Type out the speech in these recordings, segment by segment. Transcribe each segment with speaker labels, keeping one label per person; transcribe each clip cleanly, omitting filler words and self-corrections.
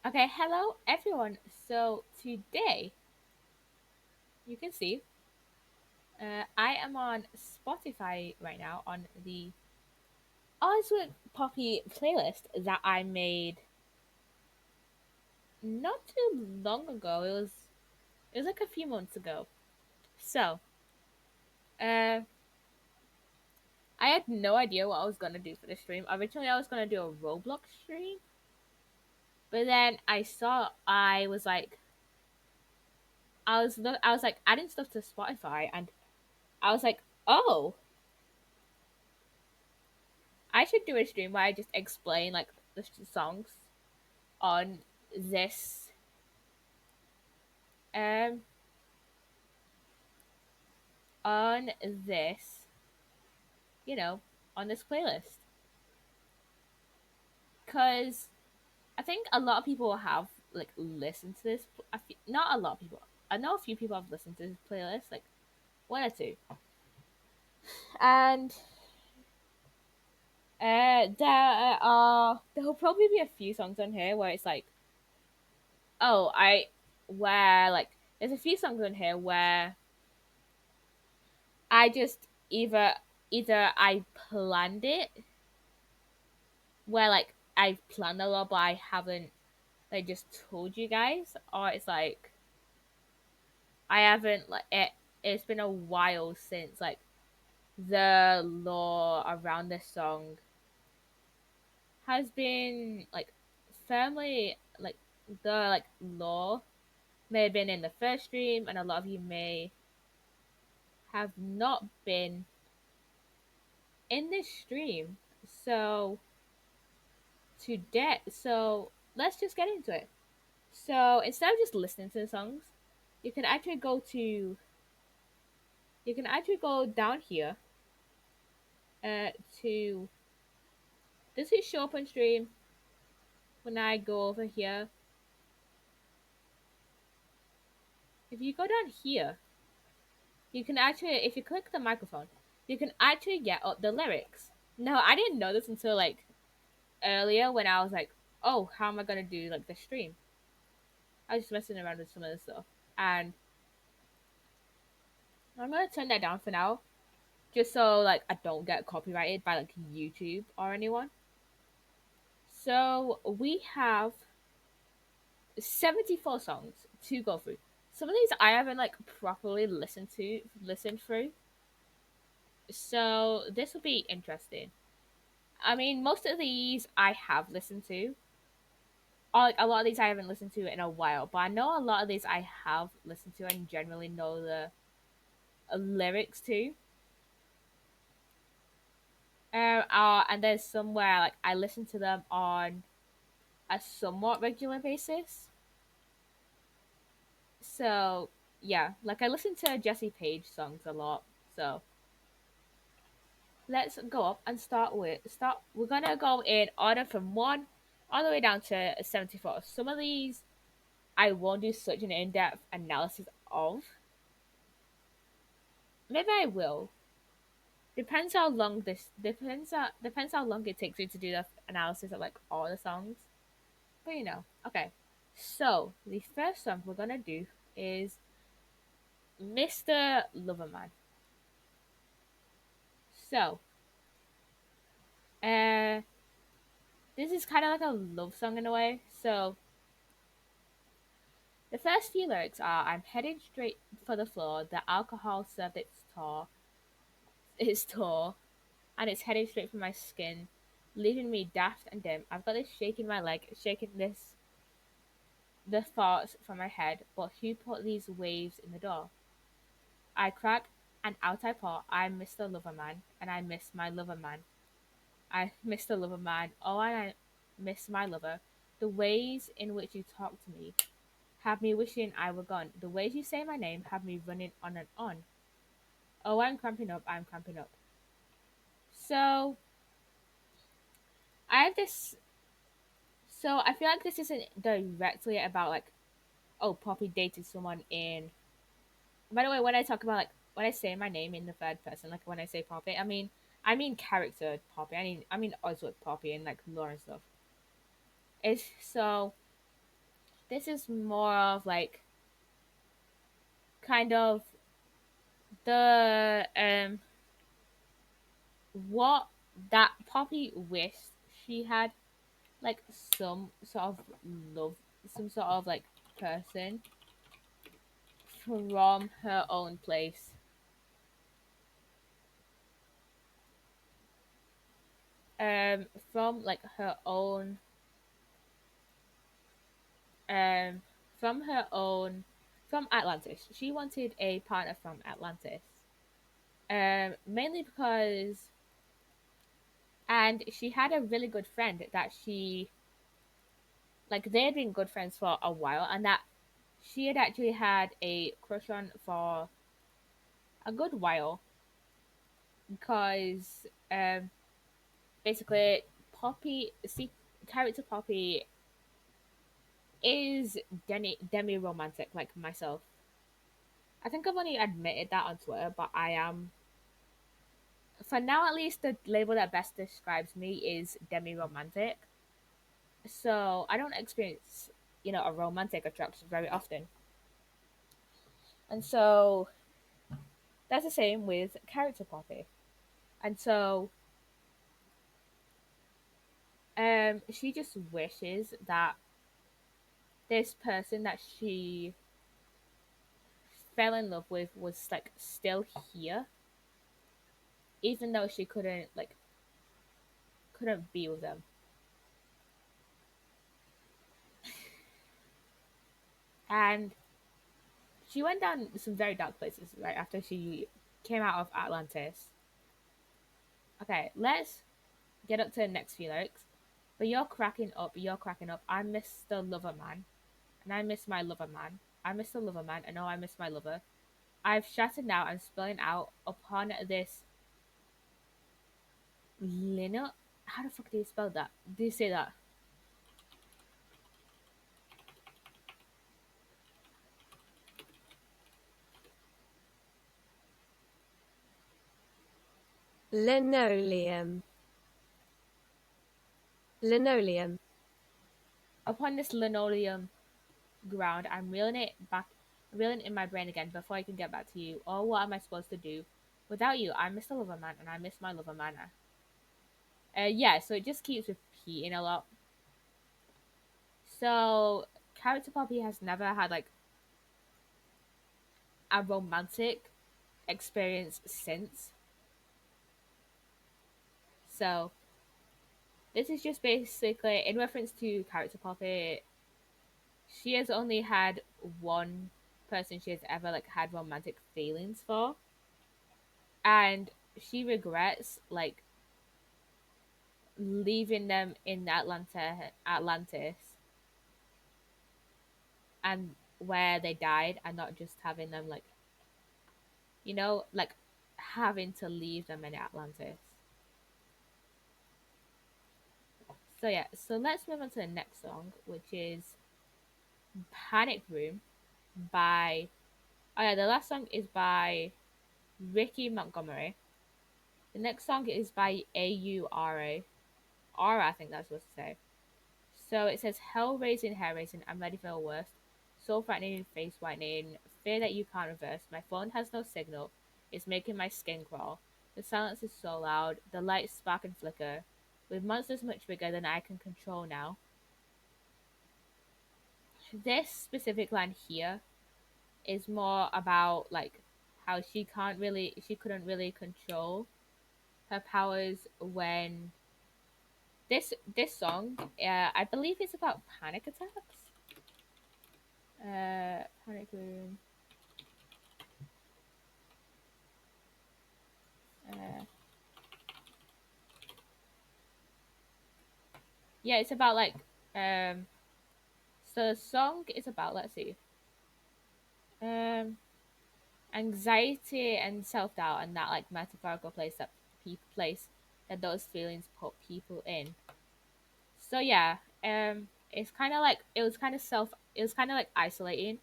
Speaker 1: Okay, hello everyone. So today you can see I am on Spotify right now on the Ozwork Poppy playlist that I made not too long ago. It was like a few months ago. So uh, I had no idea what I was gonna do for the stream. Originally, I was gonna do a Roblox stream, but then I was like I was like adding stuff to Spotify, and I was like, oh, I should do a stream where I just explain like the songs on this um on this you know on this playlist because I think a lot of people have like listened to this. Not a lot of people. I know a few people have listened to this playlist, like one or two, and there will probably be a few songs on here where it's like, oh, I where like there's a few songs on here where I just either I planned it where like I've planned a lot but I haven't like just told you guys, or it's like I haven't it's been a while since like the lore around this song has been like firmly like the like lore may have been in the first stream and a lot of you may have not been in this stream. So let's just get into it. So instead of just listening to the songs, you can actually go to you can actually go down here to does it show up on stream when I go over here? If you go down here, you can actually if you click the microphone, you can actually get up the lyrics. No, I didn't know this until like earlier when I was like, oh, how am I gonna do like the stream? I was just messing around with some of this stuff. And I'm gonna turn that down for now. Just so like I don't get copyrighted by like YouTube or anyone. So we have 74 songs to go through. Some of these I haven't like properly listened through. So this will be interesting. I mean, most of these I have listened to. Or like a lot of these I haven't listened to in a while, but I know a lot of these I have listened to and generally know the lyrics to. And there's somewhere like I listen to them on a somewhat regular basis. So yeah, like I listen to Jesse Page songs a lot. So let's go up and start. We're gonna go in order from one all the way down to 74. Some of these I won't do such an in-depth analysis of. Maybe I will. Depends how long it takes me to do the analysis of like all the songs. But okay. So the first song we're gonna do is Mr. Loverman. So, uh, this is kind of like a love song in a way. So, the first few lyrics are I'm heading straight for the floor, the alcohol served its tour, and it's heading straight for my skin, leaving me daft and dim. I've got this shake in my leg, shaking the thoughts from my head, but who put these waves in the door? I crack and out I pour, I miss the lover man, and I miss my lover man. I miss the lover man. Oh, I miss my lover. The ways in which you talk to me have me wishing I were gone. The ways you say my name have me running on and on. Oh, I'm cramping up. I'm cramping up. So I have this. So I feel like this isn't directly about like, oh, Poppy dated someone in. By the way, when I talk about like when I say my name in the third person, like when I say Poppy, I mean character Poppy. I mean Ozwork Poppy and like lore and stuff. It's so this is more of like kind of the what that Poppy wished she had, like some sort of love, some sort of like person from her own place, um from like her own um from her own from Atlantis. She wanted a partner from Atlantis, mainly because, and she had a really good friend that she, like they had been good friends for a while, and that she had actually had a crush on for a good while, because basically Poppy, see, character Poppy is demi romantic like myself. I think I've only admitted that on Twitter, but I am, for now at least, the label that best describes me is demi romantic. So I don't experience, a romantic attraction very often. And so that's the same with character Poppy. And so she just wishes that this person that she fell in love with was like still here, even though she couldn't be with them. And she went down some very dark places right after she came out of Atlantis. Okay, let's get up to the next few lyrics. But you're cracking up. I miss the lover man, and I miss my lover man. I miss the lover man, and oh, I miss my lover. I've shattered now and spilling out upon this lino. How the fuck do you spell that? Do you say that?
Speaker 2: Linoleum. Linoleum.
Speaker 1: Upon this linoleum ground, I'm reeling it back, reeling in my brain again before I can get back to you. Oh, what am I supposed to do? Without you, I miss the lover man, and I miss my lover man. Yeah, so it just keeps repeating a lot. So, character Poppy has never had like a romantic experience since. So, this is just basically in reference to character Poppy. She has only had one person she has ever like had romantic feelings for, and she regrets like leaving them in Atlantis, and where they died, and not just having them like, like having to leave them in Atlantis. So yeah, so let's move on to the next song, which is Panic Room by, oh yeah, the last song is by Ricky Montgomery. The next song is by Aura. Aura, I think that's what to say. So it says, hell raising, hair raising, I'm ready for the worst. Soul frightening, face whitening, fear that you can't reverse. My phone has no signal. It's making my skin crawl. The silence is so loud. The lights spark and flicker. With monsters much bigger than I can control now. This specific line here is more about like how she couldn't really control her powers when this song, I believe it's about panic attacks. Panic room. Uh, yeah, it's about like um. So the song is about, let's see, um, anxiety and self doubt, and that like metaphorical place that those feelings put people in. So yeah, it's kind of like it was kind of like isolating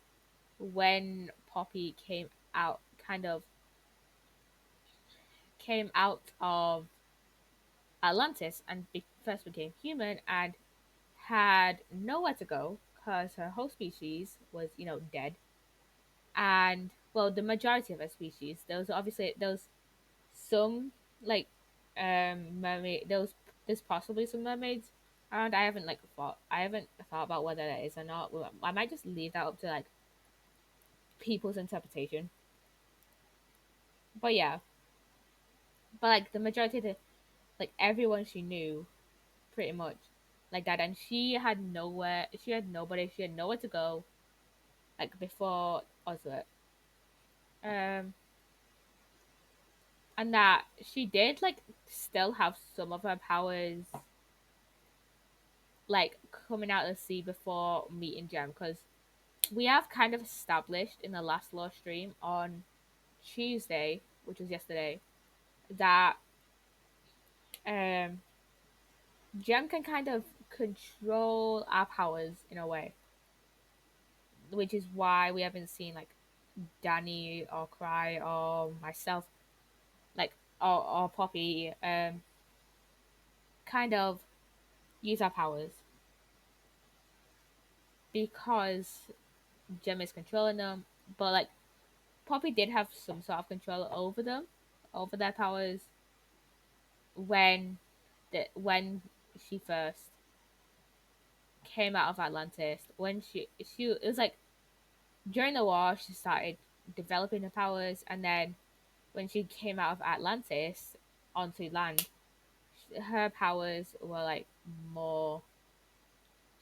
Speaker 1: when Poppy kind of came out of Atlantis and first became human and had nowhere to go because her whole species was, dead. And well, the majority of her species, there was some like mermaid there's possibly some mermaids around. I haven't thought about whether that is or not. Well, I might just leave that up to like people's interpretation. But yeah, but like the majority of the like everyone she knew pretty much like that, and she had nowhere to go like before Ozwork. Um, and that she did like still have some of her powers like coming out of the sea before meeting Gem, because we have kind of established in the last law stream on Tuesday, which was yesterday, that um Gem can kind of control our powers in a way, which is why we haven't seen like Danny or Cry or myself like or Poppy kind of use our powers because Gem is controlling them. But like Poppy did have some sort of control over them, over their powers when when she first came out of Atlantis. When she it was like during the war she started developing her powers, and then when she came out of Atlantis onto land, her powers were like more.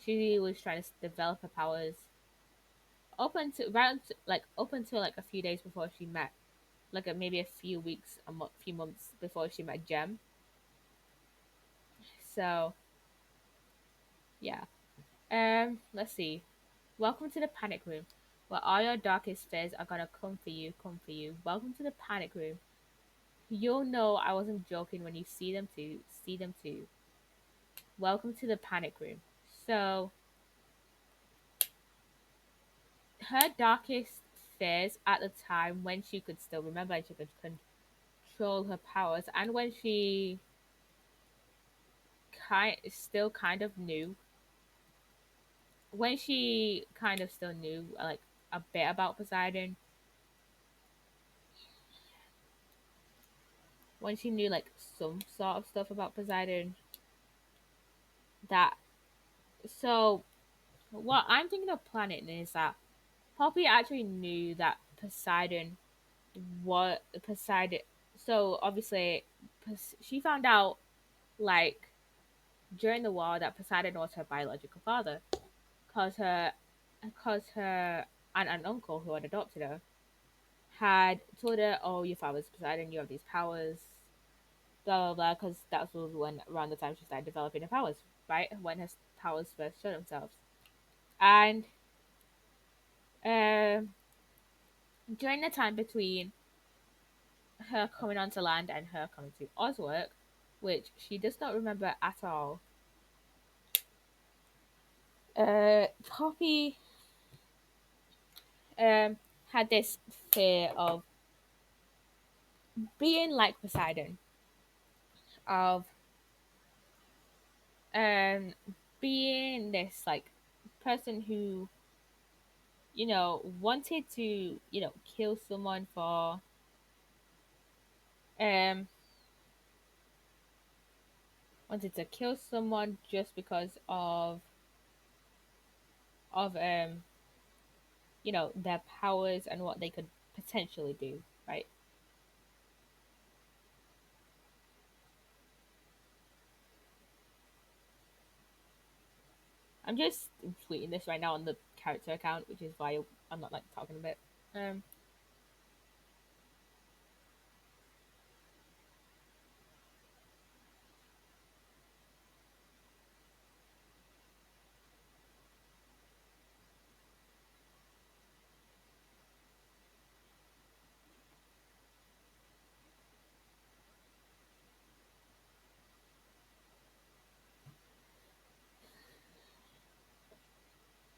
Speaker 1: She was trying to develop her powers up until like a few days before she met, like maybe a few weeks, few months before she met Gem. So yeah. Let's see. Welcome to the panic room, where all your darkest fears are gonna come for you, come for you. Welcome to the panic room. You'll know I wasn't joking when you see them too, see them too. Welcome to the panic room. So, her darkest fears at the time, when she could still remember and she could control her powers, and when she still kind of knew, when she kind of still knew like a bit about Poseidon, when she knew like some sort of stuff about Poseidon, that so what I'm thinking of planning is that Poppy actually knew that Poseidon. So obviously, she found out like during the war that Poseidon was her biological father, cause her aunt and uncle who had adopted her had told her, "Oh, your father's Poseidon. You have these powers." Blah blah blah. Because that was when around the time she started developing her powers, right? When her powers first showed themselves, and um during the time between her coming onto land and her coming to Ozwork, which she does not remember at all, Poppy had this fear of being like Poseidon, of um being this like person who wanted to kill someone for um wanted to kill someone just because of their powers and what they could potentially do, right? I'm just tweeting this right now on the character account, which is why I'm not like talking a bit. Um,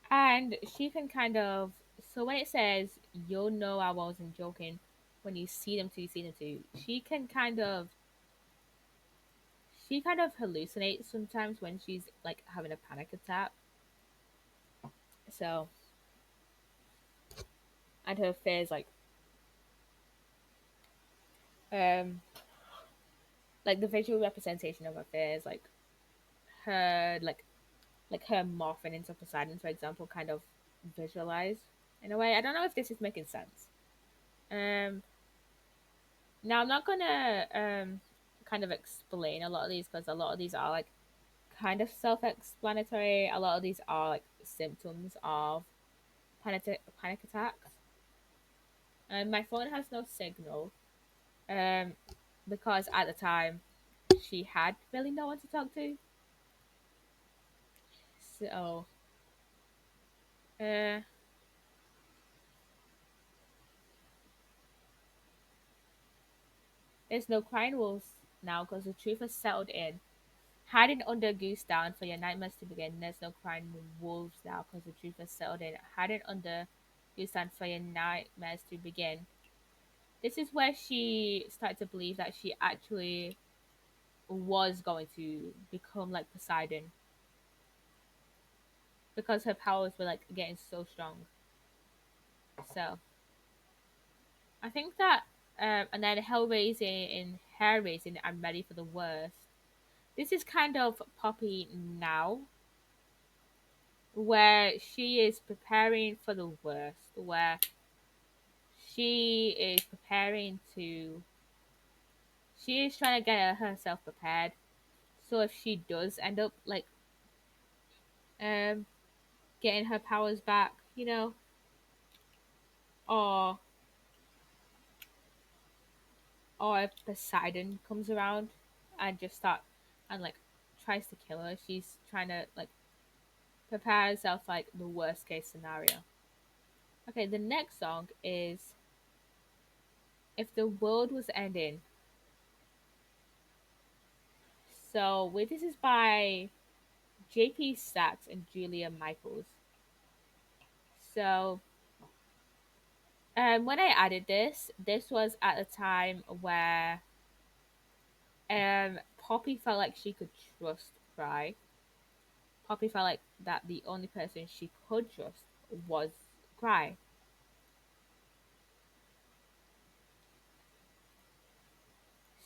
Speaker 1: and she can kind of, so when it says you'll know I wasn't joking when you see them too, you see them too, she kind of hallucinates sometimes when she's like having a panic attack. So, and her fears um like the visual representation of her fears, her like her morphing into Poseidon, for example, kind of visualized in a way. I don't know if this is making sense. Um, Now I'm not gonna kind of explain a lot of these because a lot of these are like kind of self-explanatory. A lot of these are like symptoms of panic attacks. And my phone has no signal. Um, because at the time she had really no one to talk to. So, uh, there's no crying wolves now because the truth has settled in. Hiding under a goose down for your nightmares to begin. There's no crying wolves now because the truth has settled in. Hiding under goose down for your nightmares to begin. This is where she started to believe that she actually was going to become like Poseidon because her powers were like getting so strong. So I think that, and then hell raising and hair raising, I'm ready for the worst. This is kind of Poppy now, where she is preparing for the worst, where she is preparing to, she is trying to get herself prepared. So if she does end up like um getting her powers back, or if Poseidon comes around and just start and like tries to kill her, she's trying to like prepare herself like the worst case scenario. Okay, the next song is If the World Was Ending. So wait, this is by Psssttt and Julia Michaels. So when I added this was at a time where Poppy felt like she could trust Cry. Poppy felt like that the only person she could trust was Cry.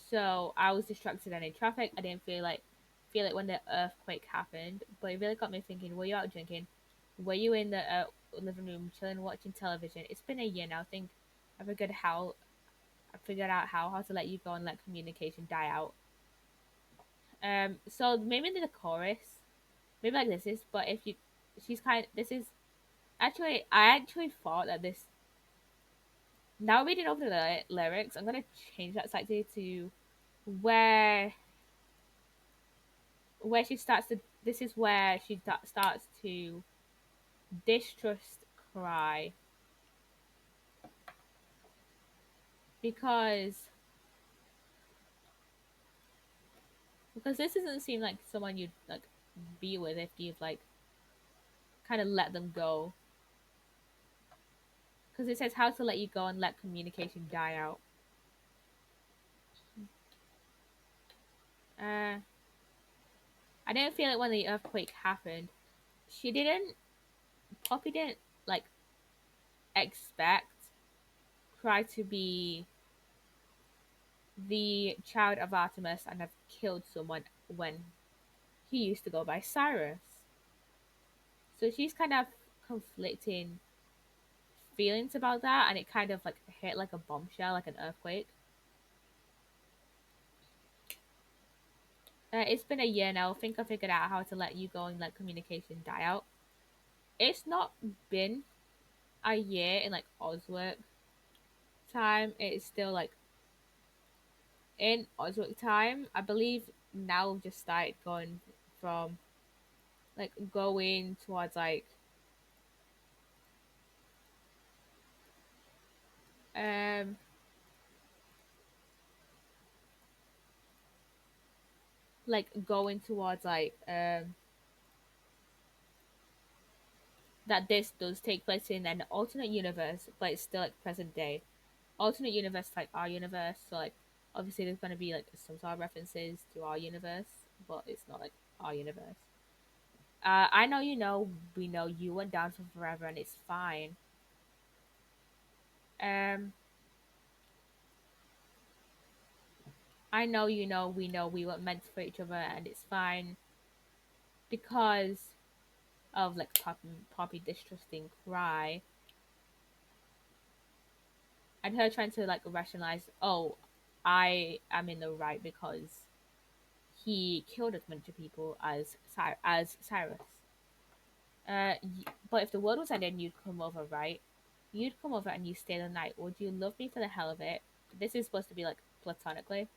Speaker 1: So I was distracted and in traffic. I didn't feel it when the earthquake happened, but it really got me thinking. Were you out drinking? Were you in the living room chilling, watching television? It's been a year now. I think I figured how I figured out how to let you go and let communication die out. So maybe in the chorus, maybe like this is, but if you, she's kind. This is actually I actually thought that this. Now reading over the lyrics, I'm gonna change that slightly to where she starts to. This is where she starts to distrust Cry because this doesn't seem like someone you'd like be with if you've like kind of let them go. Because it says how to let you go and let communication die out. Uh, I didn't feel it when the earthquake happened. She didn't. Poppy didn't like expect Cry to be the child of Artemis and have killed someone when he used to go by Cyrus. So she's kind of conflicting feelings about that, and it kind of like hit like a bombshell, like an earthquake. It's been a year now. I think I figured out how to let you go and let communication die out. It's not been a year in like Ozwork time. It's still like in Ozwork time. I believe now just started going from like going towards um going towards that this does take place in an alternate universe, but it's still like present day. Alternate universe like our universe, so like obviously there's gonna be like some sort of references to our universe, but it's not like our universe. I know you know we know you went down for forever and it's fine. Um, I know you know we know we weren't meant for each other and it's fine because of like Poppy distrusting Cry and her trying to like rationalize. Oh, I am in the right because he killed as many people as Cyrus. But if the world was ending, you'd come over, right? You'd come over and you stay the night. Would you love me for the hell of it? This is supposed to be like platonically.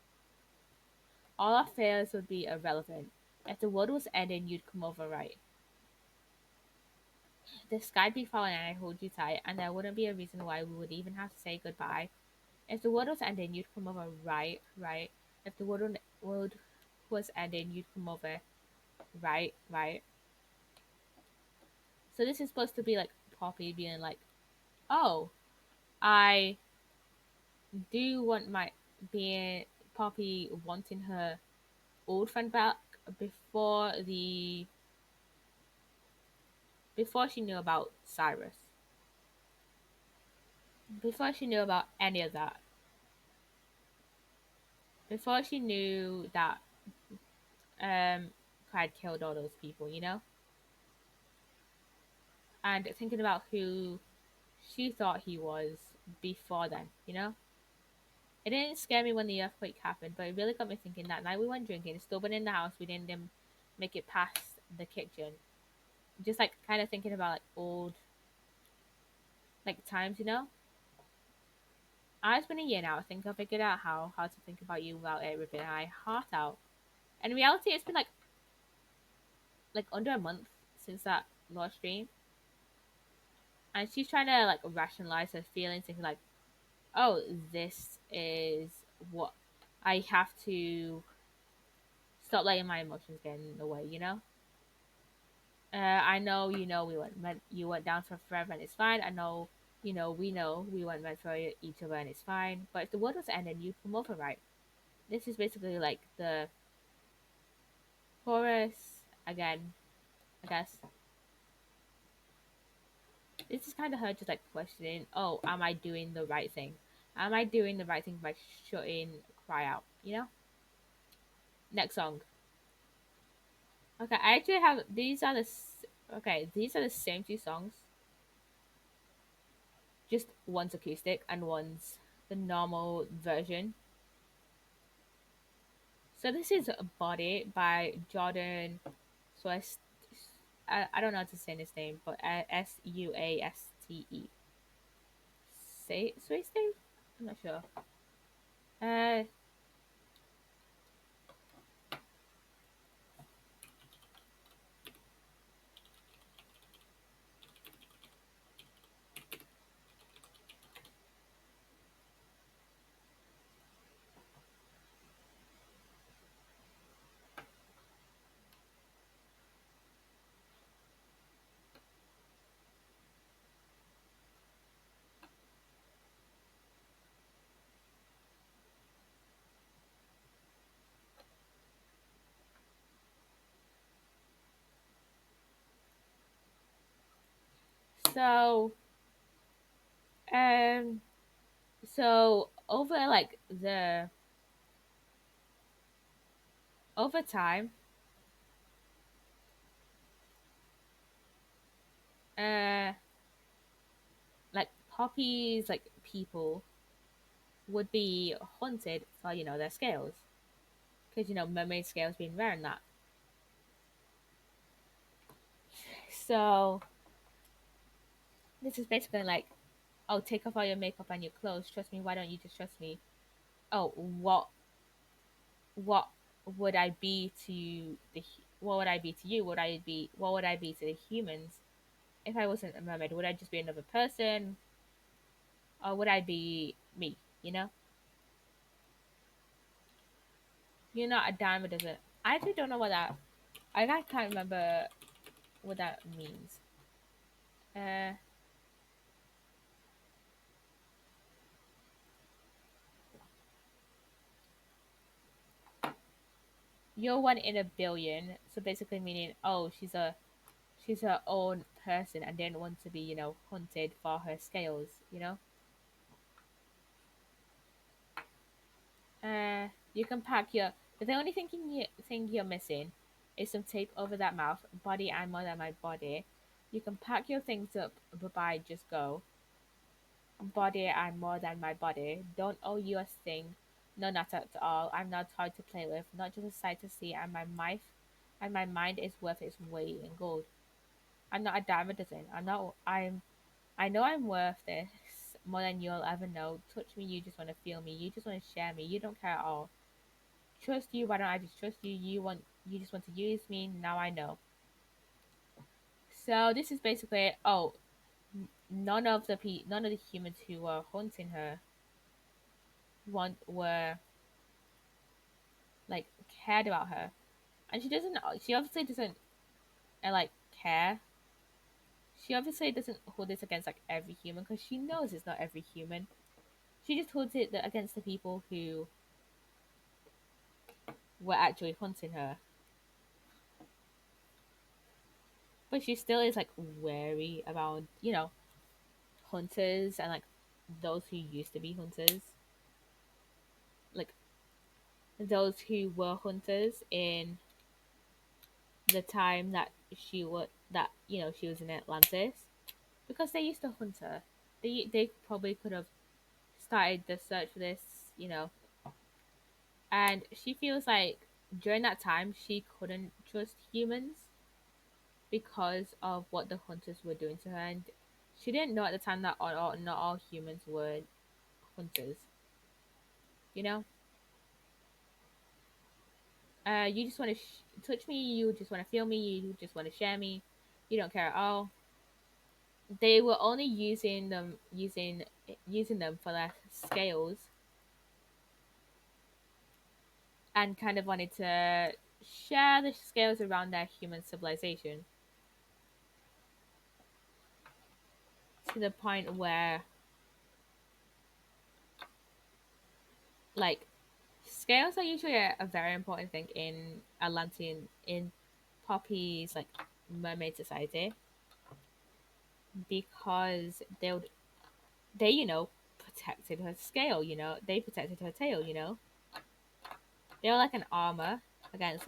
Speaker 1: All our fears would be irrelevant. If the world was ending, you'd come over, right? The sky'd be falling and I'd hold you tight, and there wouldn't be a reason why we would even have to say goodbye. If the world was ending, you'd come over, right? Right. If the world was ending, you'd come over, right? Right. So this is supposed to be like Poppy being like, oh, I do want my being Poppy wanting her old friend back before the before she knew about Cyrus, before she knew about any of that, before she knew that Clyde killed all those people, you know, and thinking about who she thought he was before then, you know. It didn't scare me when the earthquake happened, but it really got me thinking. That night we went drinking, still been in the house, we didn't even make it past the kitchen. Just like kind of thinking about like old like times, you know. It's been a year now. I think I figured out how to think about you without it ripping my heart out. And in reality, it's been like under a month since that last stream, and she's trying to like rationalize her feelings, thinking like, "Oh, this is what I have to stop letting my emotions get in the way," you know. I know you know you went down for forever and it's fine. I know we went meant for each other and it's fine. But if the world was ending, you'd come over, right? This is basically like the chorus again, I guess. This is kind of her just like questioning, oh, am I doing the right thing? Am I doing the right thing by shutting Cry out? You know? Next song. Okay, I actually have these are the same two songs, just one's acoustic and one's the normal version. So this is Body by Jordan Swast. I don't know how to say his name, but Suaste. Say Swaste? I'm not sure. Uh, so um, so over time, uh, like Poppy's like people would be hunted for their scales because mermaid scales being rare and that. So this is basically like, oh, take off all your makeup and your clothes. Trust me. Why don't you just trust me? Oh, what would I be to what would I be to you? What would I be to the humans if I wasn't a mermaid? Would I just be another person, or would I be me? You know, you're not a dime a dozen. I actually don't know what that. I can't remember what that means. Uh, you're one in a billion. So basically meaning, oh, she's a she's her own person and didn't want to be, hunted for her scales. You can pack your. The only thing you're missing is some tape over that mouth. Body, I'm more than my body. You can pack your things up. Bye bye. Just go. Body, I'm more than my body. Don't owe you a thing. No, not at all. I'm not hard to play with. Not just a sight to see. And my mind is worth its weight in gold. I'm not a dime a dozen. I'm not. I know I'm worth this more than you'll ever know. Touch me. You just want to feel me. You just want to share me. You don't care at all. Trust you. Why don't I just trust you? You just want to use me. Now I know. So this is basically, none of the humans who were hunting her were like cared about her, and she obviously doesn't like care. She obviously doesn't hold this against like every human because she knows it's not every human. She just holds it against the people who were actually hunting her. But she still is like wary about hunters and like those who used to be hunters, like those who were hunters in the time that she was in Atlantis, because they used to hunt her. They probably could have started the search for this, you know, and she feels like during that time she couldn't trust humans because of what the hunters were doing to her, and she didn't know at the time that not all humans were hunters. You know, you just want to touch me, you just want to feel me, you just want to share me, you don't care at all. They were only using them for their scales, and kind of wanted to share the scales around their human civilization to the point where like scales are usually a very important thing in Atlantean in Poppy's like mermaid society, because they protected her scale, they protected her tail, they were like an armor against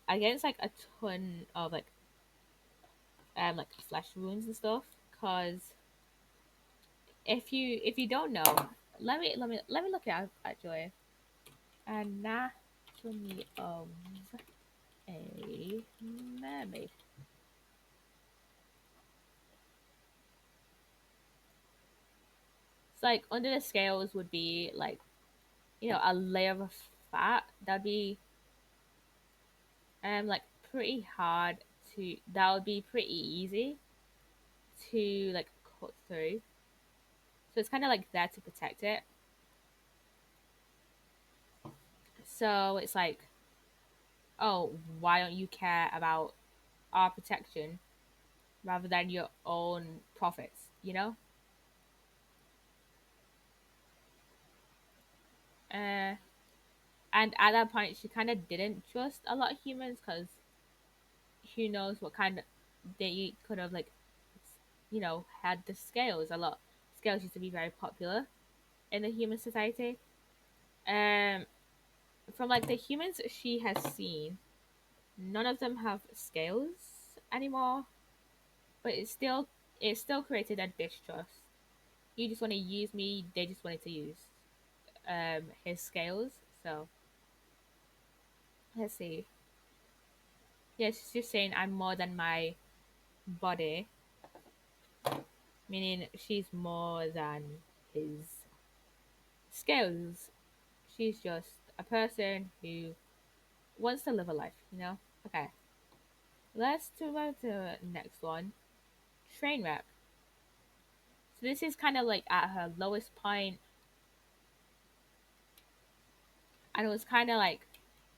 Speaker 1: against a ton of like flesh wounds and stuff. Because if you don't know, let me look it up actually. Anatomy of a mermaid. It's like under the scales would be like a layer of fat that'd be like pretty hard to that would be pretty easy to like cut through. So it's kind of like there to protect it. So it's like, oh, why don't you care about our protection rather than your own profits? Uh, and at that point, she kind of didn't trust a lot of humans because who knows what kind of they could have had the scales a lot. Scales used to be very popular in the human society. Um, from like the humans she has seen, none of them have scales anymore. But it still created a distrust. You just want to use me. They just wanted to use his scales. So let's see. Yeah, she's just saying I'm more than my body, meaning she's more than his scales. She's just a person who wants to live a life. Okay, let's move on to the next one. Train wreck. So this is kind of like at her lowest point, and it was kind of like,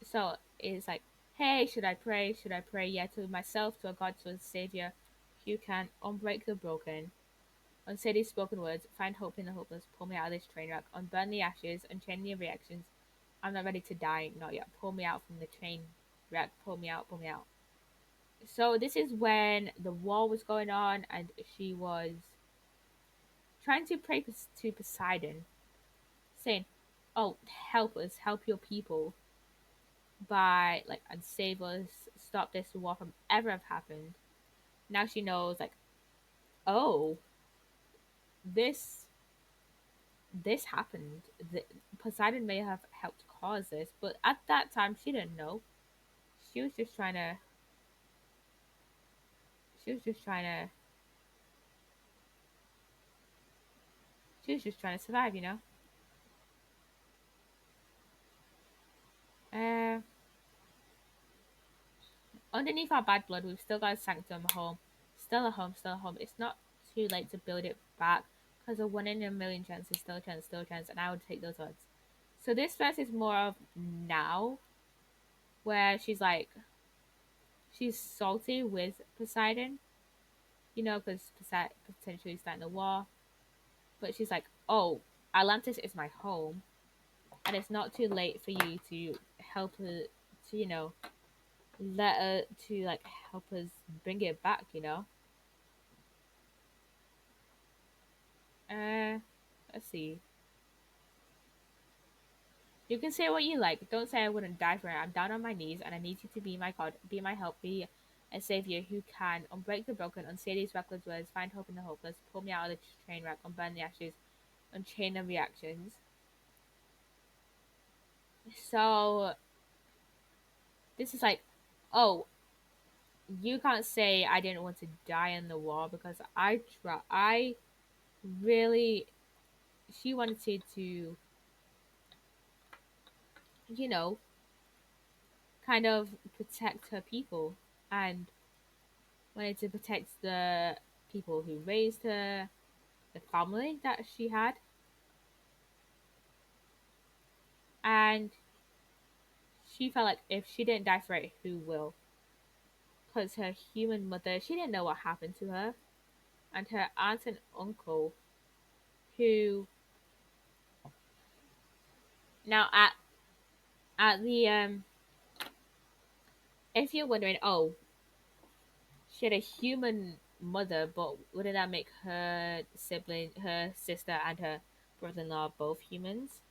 Speaker 1: so it's like, hey, should I pray? Should I pray? Yeah, to myself, to a God, to a Savior, who can unbreak the broken, unsay these spoken words, find hope in the hopeless, pull me out of this train wreck, unburn the ashes, unchain the reactions. I'm not ready to die, not yet. Pull me out from the train wreck, pull me out, pull me out. So this is when the war was going on, and she was trying to pray to Poseidon, saying, "Oh, help us, help your people by like and save us, stop this war from ever have happened." Now she knows, like, oh, this this happened. Poseidon may have helped cause this, but at that time she didn't know. She was just trying to. She was just trying to. She was just trying to survive, you know. Uh, Underneath our bad blood, we've still got a sanctum home. Still a home, still a home. It's not too late to build it back because a 1 in a million chance is still a chance, still a chance, and I would take those odds. So this verse is more of now, where she's like, she's salty with Poseidon, you know, because Poseidon potentially starting the war. But she's like, oh, Atlantis is my home, and it's not too late for you to help her, to, you know, let her, to like help us bring it back, you know. Uh, let's see. You can say what you like. Don't say I wouldn't die for it. I'm down on my knees, and I need you to be my God, be my help, be a savior who can unbreak the broken, unsay these reckless words, find hope in the hopeless, pull me out of the train wreck, unburn the ashes, unchain the reactions. So this is like, oh, you can't say I didn't want to die in the war because I try. I really, she wanted to, you know, kind of protect her people and wanted to protect the people who raised her, the family that she had, and she felt like if she didn't die for it, who will? Because her human mother, she didn't know what happened to her, and her aunt and uncle, who now at the if you're wondering, oh, she had a human mother, but wouldn't that make her sibling, her sister, and her brother-in-law both humans?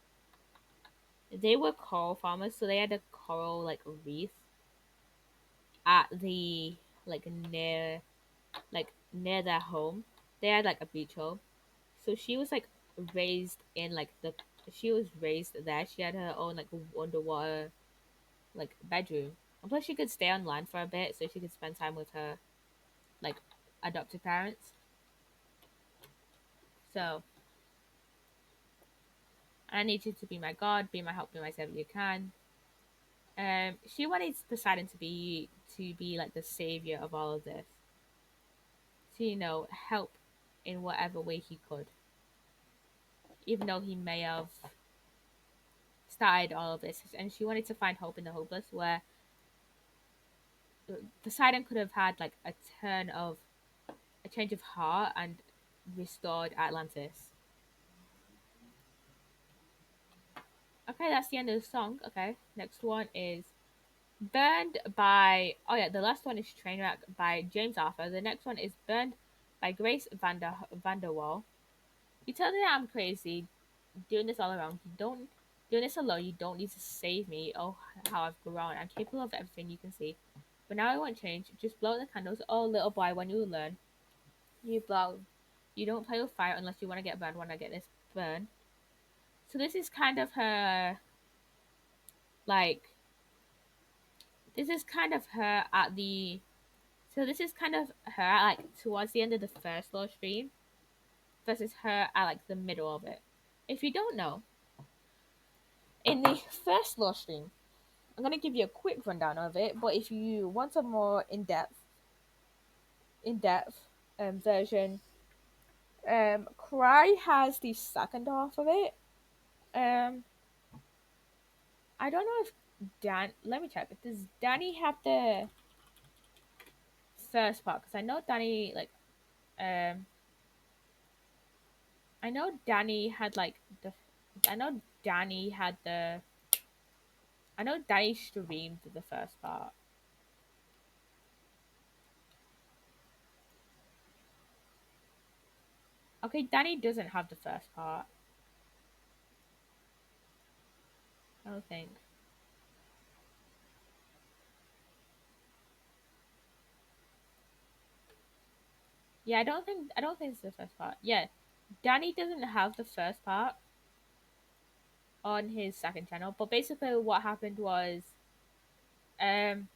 Speaker 1: They were coral farmers, so they had a coral like reef at the like near their home. They had like a beach home. So she was like raised in like the she was raised there. She had her own like underwater like bedroom. And plus she could stay on land for a bit so she could spend time with her like adopted parents. So I need you to be my God, be my help, be my savior you can. She wanted Poseidon to be like the savior of all of this. To, you know, help in whatever way he could. Even though he may have started all of this. And she wanted to find hope in the hopeless, where Poseidon could have had like a change of heart and restored Atlantis. Okay, that's the end of the song. Okay, next one is Burned by, oh yeah, the last one is Trainwreck by James Arthur. The next one is Burned by Grace Vanderwall. You tell me that I'm crazy doing this all around. You don't doing this alone. You don't need to save me. Oh, how I've grown. I'm capable of everything you can see. But now I won't change. Just blow out the candles. Oh, little boy, when you learn, you blow. You don't play with fire unless you want to get burned. When I get this burn. So this is kind of her, like, this is kind of her at the. So this is kind of her at, like, towards the end of the first law stream versus her at like the middle of it. If you don't know, in the first law stream, I'm gonna give you a quick rundown of it, but if you want a more in depth version, Cry has the second half of it. Um, I don't know if Dan. Let me check. Does Danny have the first part? Because I know Danny like um. I know Danny had like the. I know Danny had the. I know Danny streamed the first part. Okay, Danny doesn't have the first part. I don't think. Yeah, I don't think it's the first part. Yeah. Danny doesn't have the first part on his second channel, but basically what happened was um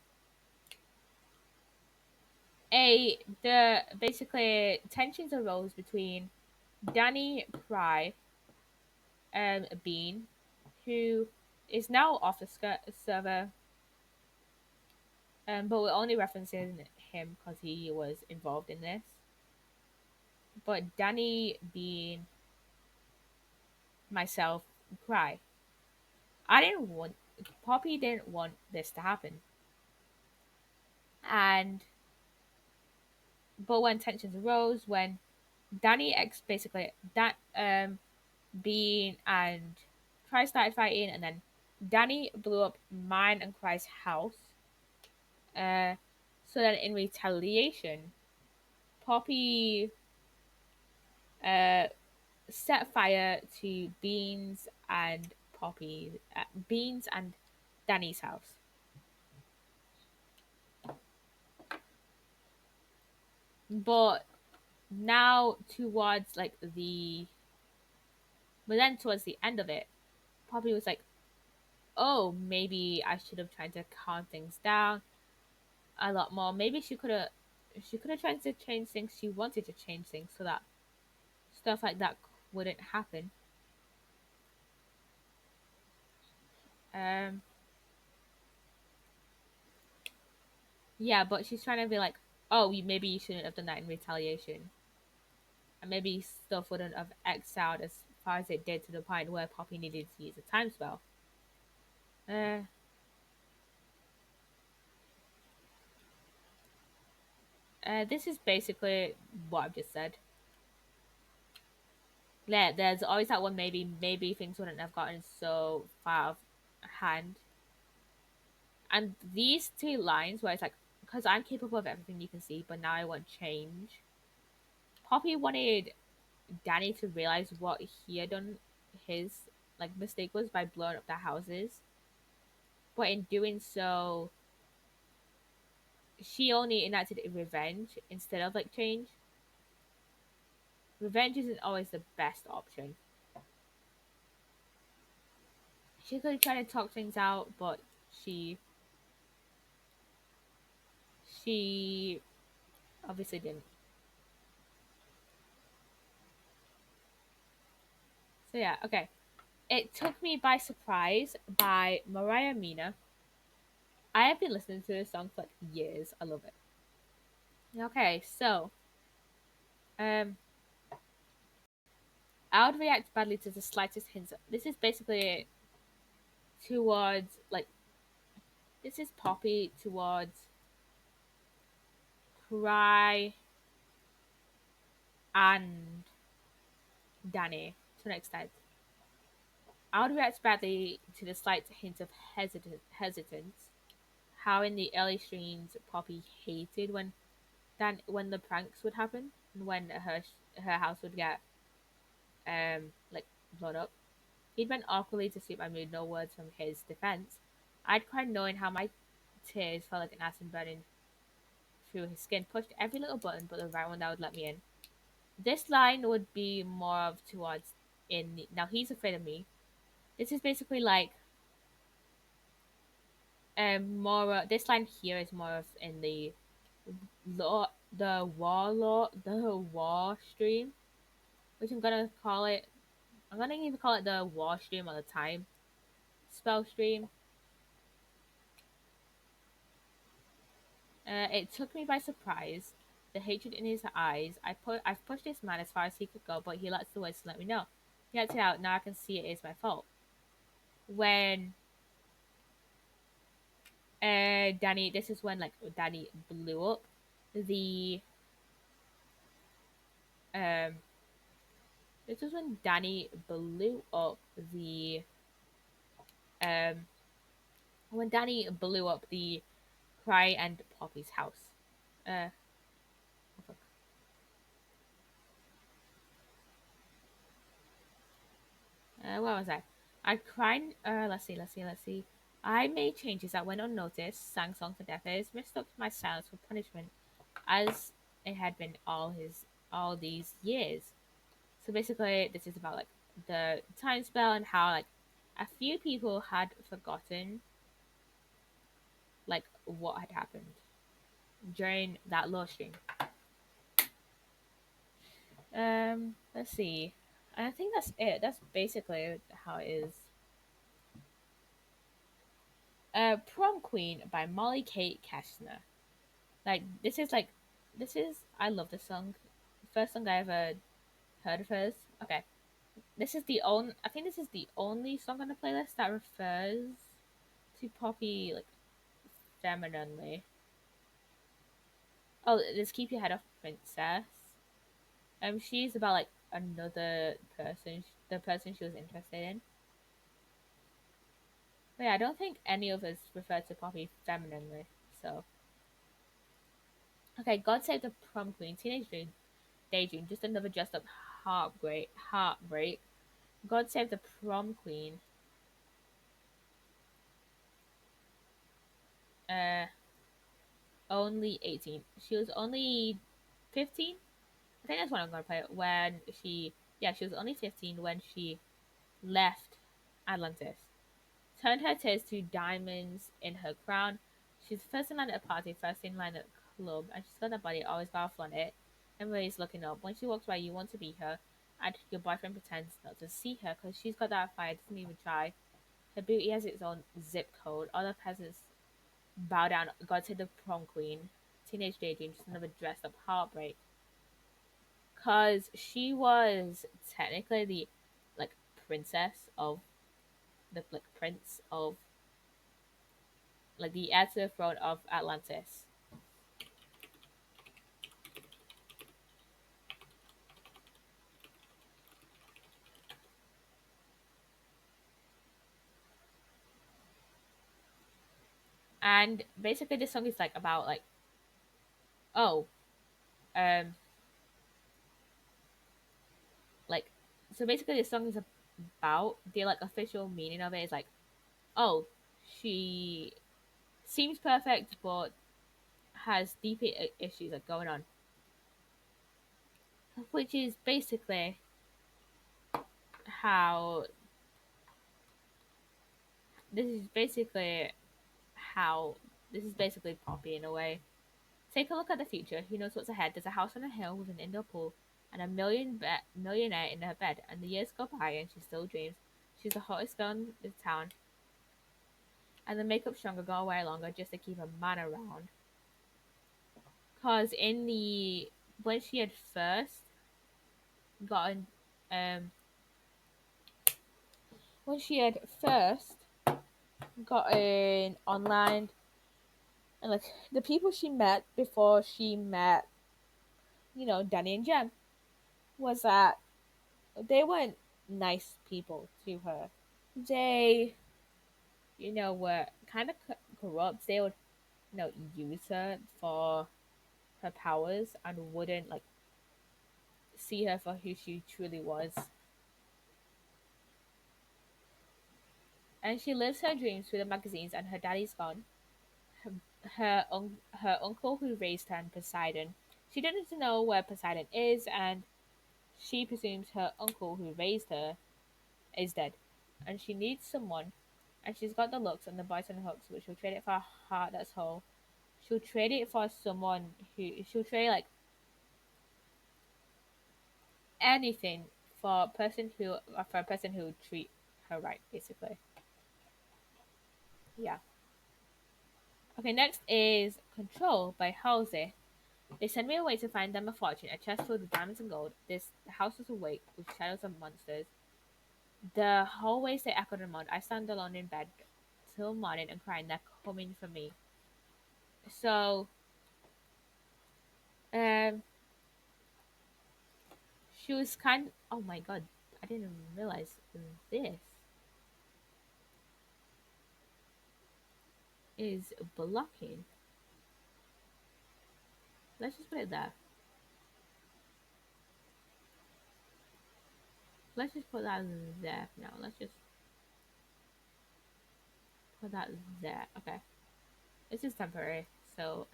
Speaker 1: the basically tensions arose between Danny Pry Bean, who is now off the server, but we're only referencing him because he was involved in this. But Danny Bean, myself, Cry. I didn't want Poppy didn't want this to happen, and but when tensions arose, when Danny X basically that Bean and Cry started fighting, and then Danny blew up mine and Cry's house. Uh, so then in retaliation, Poppy uh set fire to Beans and Danny's house. But now towards like but then towards the end of it, Poppy was like, "Oh, maybe I should have tried to calm things down a lot more. Maybe she could have tried to change things. She wanted to change things so that stuff like that wouldn't happen." Um, yeah, but she's trying to be like, "Oh, maybe you shouldn't have done that in retaliation." And maybe stuff wouldn't have X'd out as far as it did to the point where Poppy needed to use a time spell. Uh, this is basically what I've just said. Yeah, there's always that one maybe things wouldn't have gotten so far off hand. And these two lines where it's like, because I'm capable of everything you can see, but now I want change. Poppy wanted Danny to realize what he had done, his like mistake was by blowing up their houses. But in doing so, she only enacted revenge instead of like change. Revenge isn't always the best option. She could try to talk things out, but she she obviously didn't. So yeah, okay. It Took Me by Surprise by Mariah Mina. I have been listening to this song for like years. I love it. Okay, so um I would react badly to the slightest hint. This is basically towards like this is Poppy towards Cry and Danny to an extent. I would react badly to the slight hint of hesitance. How in the early streams Poppy hated when the pranks would happen and when her house would get like blown up. He'd went awkwardly to suit my mood, no words from his defense. I'd cried knowing how my tears felt like an acid burning through his skin, pushed every little button but the right one that would let me in. This line would be more of towards in now he's afraid of me. This is basically like more this line here is more of in the law the war stream, which I'm gonna even call it the war stream or the time spell stream. It took me by surprise. The hatred in his eyes. I've pushed this man as far as he could go, but he lets the words to let me know. He lets it out. Now I can see it is my fault. When Danny, this is when like Danny blew up the um. This is when Danny blew up the um. When Danny blew up the Cry and Poppy's house. Oh fuck. Where was I? I cried. Let's see. I made changes that went unnoticed, sang songs for deaf ears, mistook my silence for punishment, as it had been all these years. So basically, this is about like the time spell and how like a few people had forgotten like what had happened during that law stream. Let's see. And I think that's it. That's basically how it is. Prom Queen by Molly Kate Kashner. Like this is I love this song. First song I ever heard of hers. Okay. This is the only I think this is the only song on the playlist that refers to Poppy like femininely. Oh, just keep your head off, princess. She's about like another person, the person she was interested in. But yeah, I don't think any of us refer to Poppy femininely. So okay, God Save the Prom Queen, Teenage Dream, Daydream, just another dressed up heartbreak. God Save the Prom Queen. Uh, only 18. She was only 15. I think that's what I'm gonna play. When she was only 15 when she left Atlantis. Turned her tears to diamonds in her crown. She's first in line at a party, first in line at a club, and she's got that body, always gotta flaunt it. Everybody's looking up. When she walks by, you want to be her, and your boyfriend pretends not to see her because she's got that fire, doesn't even try. Her booty has its own zip code. All the peasants bow down. God save the prom queen. Teenage daydream, just another dressed up heartbreak. Cause she was technically the like princess of the like prince of like the heir to the throne of Atlantis. And basically this song is like about like oh um like so basically this song is about the like official meaning of it is like oh she seems perfect but has deep issues like going on, which is basically how this is basically how this is basically Poppy in a way. Take a look at the future. Who knows what's ahead? There's a house on a hill with an indoor pool and a millionaire in her bed. And the years go by and she still dreams. She's the hottest girl in the town. And the makeup stronger go away longer just to keep a man around. Cause in the when she had first gotten when she had first gotten online and like the people she met before she met Danny and Jem was that they weren't nice people to her. They were kind of corrupt. They would use her for her powers and wouldn't like see her for who she truly was. And she lives her dreams through the magazines, and her daddy's gone. Her uncle who raised her and Poseidon. She doesn't know where Poseidon is, and she presumes her uncle who raised her is dead, and she needs someone. And she's got the looks and the bites and hooks, but she'll trade it for a heart that's whole. She'll trade it for someone who she'll trade like anything for a person who would treat her right, basically. Yeah. Okay, next is Control by Halsey. They send me away to find them a fortune, a chest filled with diamonds and gold. The house is awake with shadows of monsters. The hallways they echoed and moaned. I stand alone in bed till morning and crying they're coming for me. So, um, she was kind. Oh my god, I didn't realize this is blocking. Let's just put it there. let's just put that there now. Let's just put that there. Okay. This is temporary. So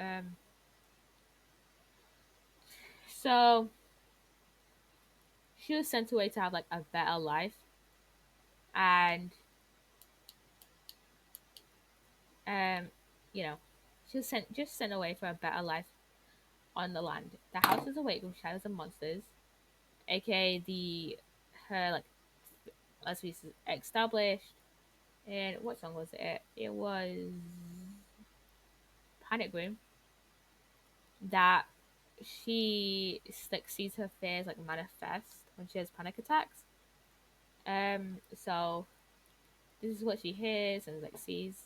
Speaker 1: she was sent away to have like a better life, and um, you know, she was sent away for a better life on the land. The house was awake with shadows and monsters, aka the her like as we established. And what song was it? It was Panic Room. That she like sees her fears like manifest when she has panic attacks. So this is what she hears and like sees,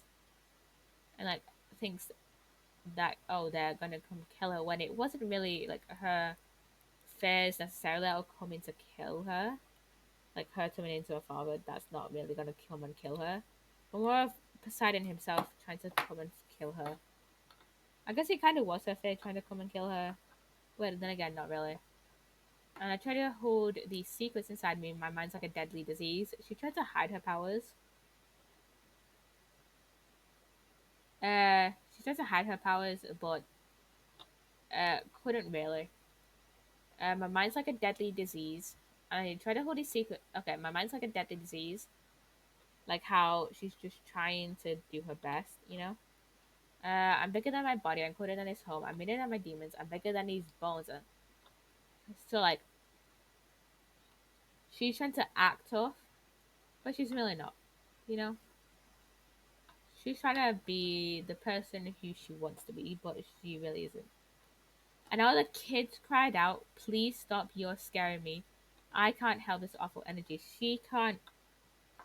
Speaker 1: and like thinks that oh they're gonna come kill her when it wasn't really like her fears necessarily that are coming to kill her. Like her turning into a father, that's not really gonna come and kill her. But more of Poseidon himself trying to come and kill her. I guess it kind of was her fear trying to come and kill her. But then again, not really. And I try to hold these secrets inside me. My mind's like a deadly disease. She tried to hide her powers. She tried to hide her powers, but couldn't really. My mind's like a deadly disease. I try to hold these secret. Okay, my mind's like a deadly disease. Like how she's just trying to do her best, you know. I'm bigger than my body. I'm colder than this home. I'm bigger than my demons. I'm bigger than these bones. So like, she's trying to act tough, but she's really not. You know, she's trying to be the person who she wants to be, but she really isn't. And all the kids cried out, "Please stop! You're scaring me. I can't help this awful energy." She can't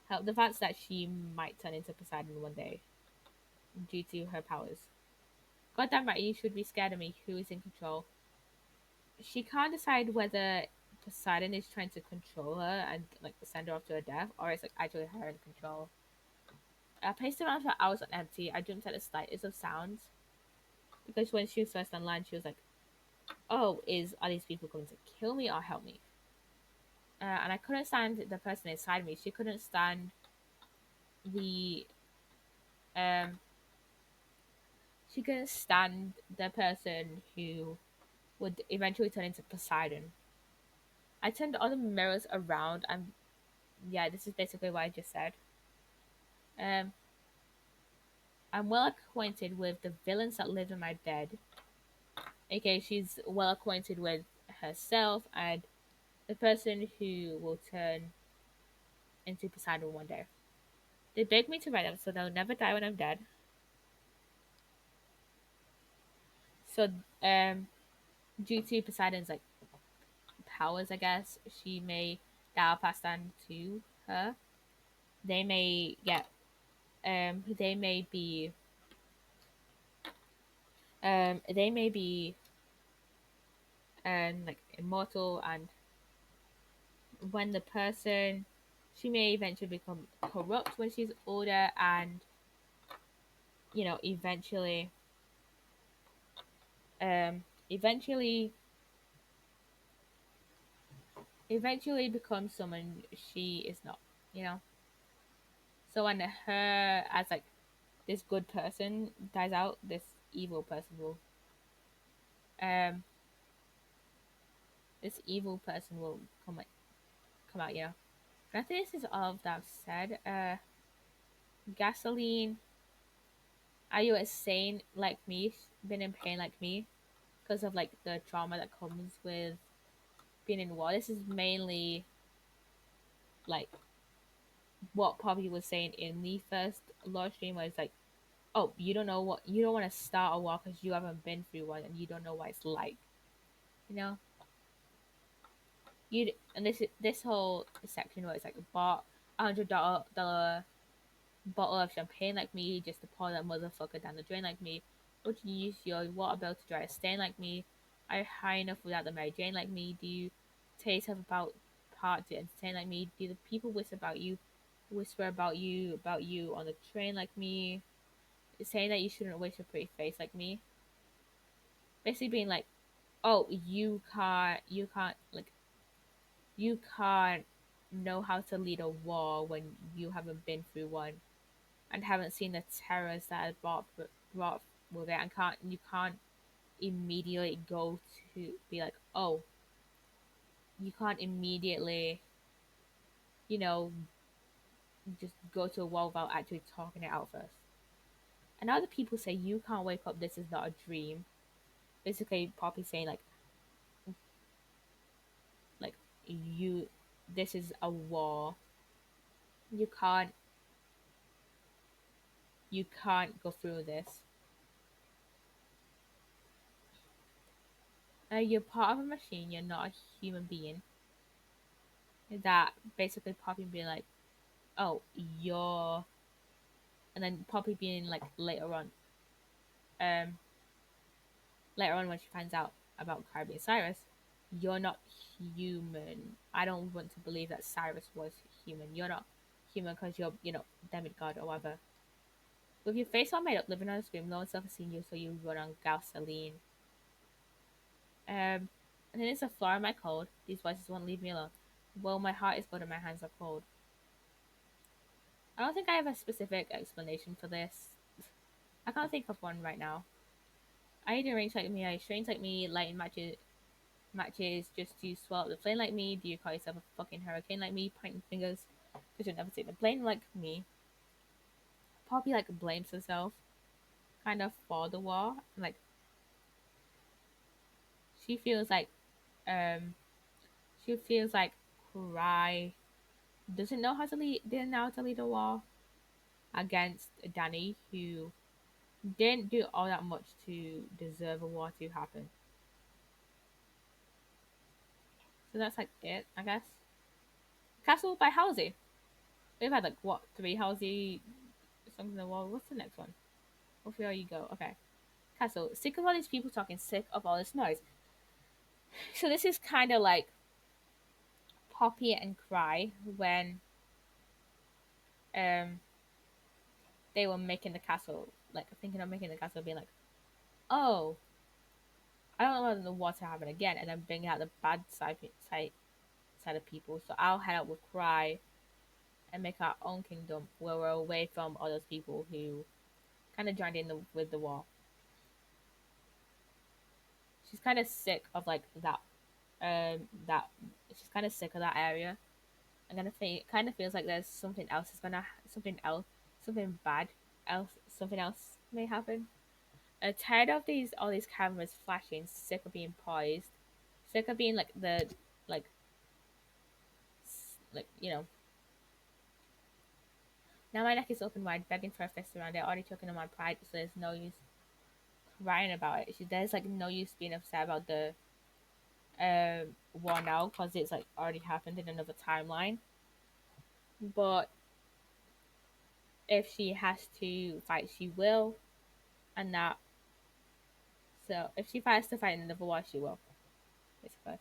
Speaker 1: help the fact that she might turn into Poseidon one day due to her powers. God damn right, you should be scared of me. Who is in control? She can't decide whether Poseidon is trying to control her and like send her off to her death, or it's like actually her in control. I paced around for hours on empty. I jumped at the slightest of sounds because when she was first online, she was like, "Oh, are these people going to kill me or help me?" And I couldn't stand the person inside me. She couldn't stand the um. She couldn't stand the person who would eventually turn into Poseidon. I turned all the mirrors around, and yeah, this is basically what I just said. Um, I'm well acquainted with the villains that live in my bed. Okay, she's well acquainted with herself and the person who will turn into Poseidon one day. They beg me to write them so they'll never die when I'm dead. So, due to Poseidon's like powers, I guess she may that are passed on to her. They may get they may be they may be like immortal, and when the person she may eventually become corrupt when she's older, and eventually um eventually eventually become someone she is not, you know. So when her as like this good person dies out, this evil person will um this evil person will come out, you know. And I think this is all that I've said. Gasoline, are you insane like me, been in pain like me because of like the trauma that comes with being in war? This is mainly like what Poppy was saying in the first live stream, where it's like, oh, you don't want to start a war because you haven't been through one and you don't know what it's like, you know. You and this whole section where it's like bought $100 bottle of champagne like me just to pour that motherfucker down the drain like me. Would you use your water bill to dry a stain like me? Are you high enough without the Mary Jane like me? Do you tell yourself about part to entertain like me? Do the people whisper about you on the train like me? Saying that you shouldn't waste your pretty face like me? Basically being like, oh, you can't know how to lead a war when you haven't been through one and haven't seen the terrors that are brought with it, and can't immediately go to be like, oh, you can't immediately, you know, just go to a war without actually talking it out first. And other people say you can't wake up. This is not a dream. Basically, Poppy saying like you, this is a war. You can't go through this. You're part of a machine. You're not a human being. That basically Poppy being like, oh, you're, and then Poppy being like um, later on when she finds out about Cry being Cyrus, you're not human. I don't want to believe that Cyrus was human. You're not human because you're, demigod or whatever. With your face all made up, living on a screen, no one's ever seen you, so you run on gasoline. And then it's a flaw in my code. These voices won't leave me alone. Well, my heart is cold and my hands are cold. I don't think I have a specific explanation for this. I can't think of one right now. I need a range like me, I strange like me, lighting matches just to swell up the plane like me. Do you call yourself a fucking hurricane like me? Pointing fingers because you'll never take the plane like me. Poppy blames herself kind of for the war. She feels like um she feels like Cry doesn't know how to lead didn't know how to lead a war against Danny, who didn't do all that much to deserve a war to happen. So that's it, I guess. Castle by Halsey. We've had what, three Halsey songs in the war. What's the next one? Where you go? Okay. Castle. Sick of all these people talking, sick of all this noise. So this is kind of like Poppy and Cry when um they were making the castle, thinking of making the castle, being like, oh, I don't want the war to happen again, and then bring out the bad side of people. So I'll head out with Cry and make our own kingdom where we're away from all those people who kind of joined in with the war. She's kind of sick of that. That she's kind of sick of that area. I'm gonna think. Kind of feels like there's something else is gonna something bad else something else may happen. Tired of all these cameras flashing, sick of being poised, sick of being like like. Now my neck is open wide, begging for a fist around it. Already choking on my pride, so there's no use crying about it. There's no use being upset about the war now because it's already happened in another timeline. But if she has to fight, she will, and that. So if she fights to fight in another war, she will. Basically,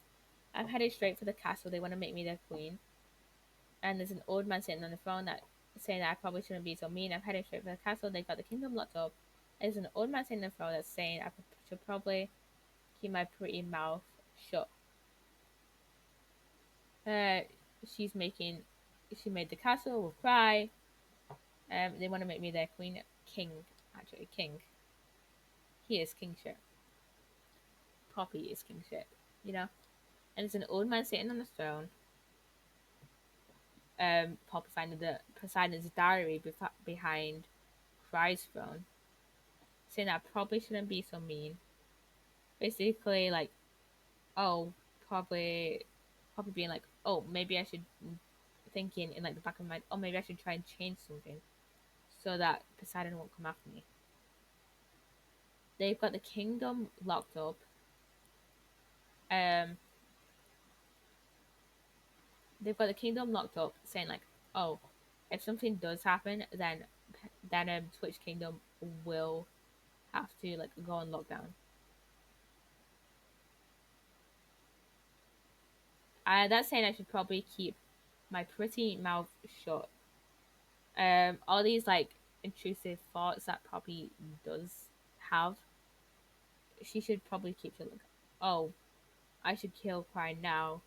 Speaker 1: I'm headed straight for the castle. They want to make me their queen, and there's an old man sitting on the throne that saying that I probably shouldn't be so mean. I'm headed straight for the castle. They got the kingdom locked up. There's an old man sitting on the throne that's saying I should probably keep my pretty mouth shut. Uh, she's making. She made the castle with Cry. They want to make me their king. Actually, king. He is kingship. Poppy is kingship. You know. And there's an old man sitting on the throne. Poppy finding the Poseidon's diary behind Cry's throne, saying that I probably shouldn't be so mean. Basically, oh, probably being like, oh, maybe I should thinking in the back of my mind, oh, maybe I should try and change something so that Poseidon won't come after me. They've got the kingdom locked up. Um, they've got the kingdom locked up, saying oh, if something does happen, then Twitch Kingdom will have to go on lockdown. That's saying I should probably keep my pretty mouth shut. All these intrusive thoughts that Poppy does have, she should probably keep to oh, I should kill Cry now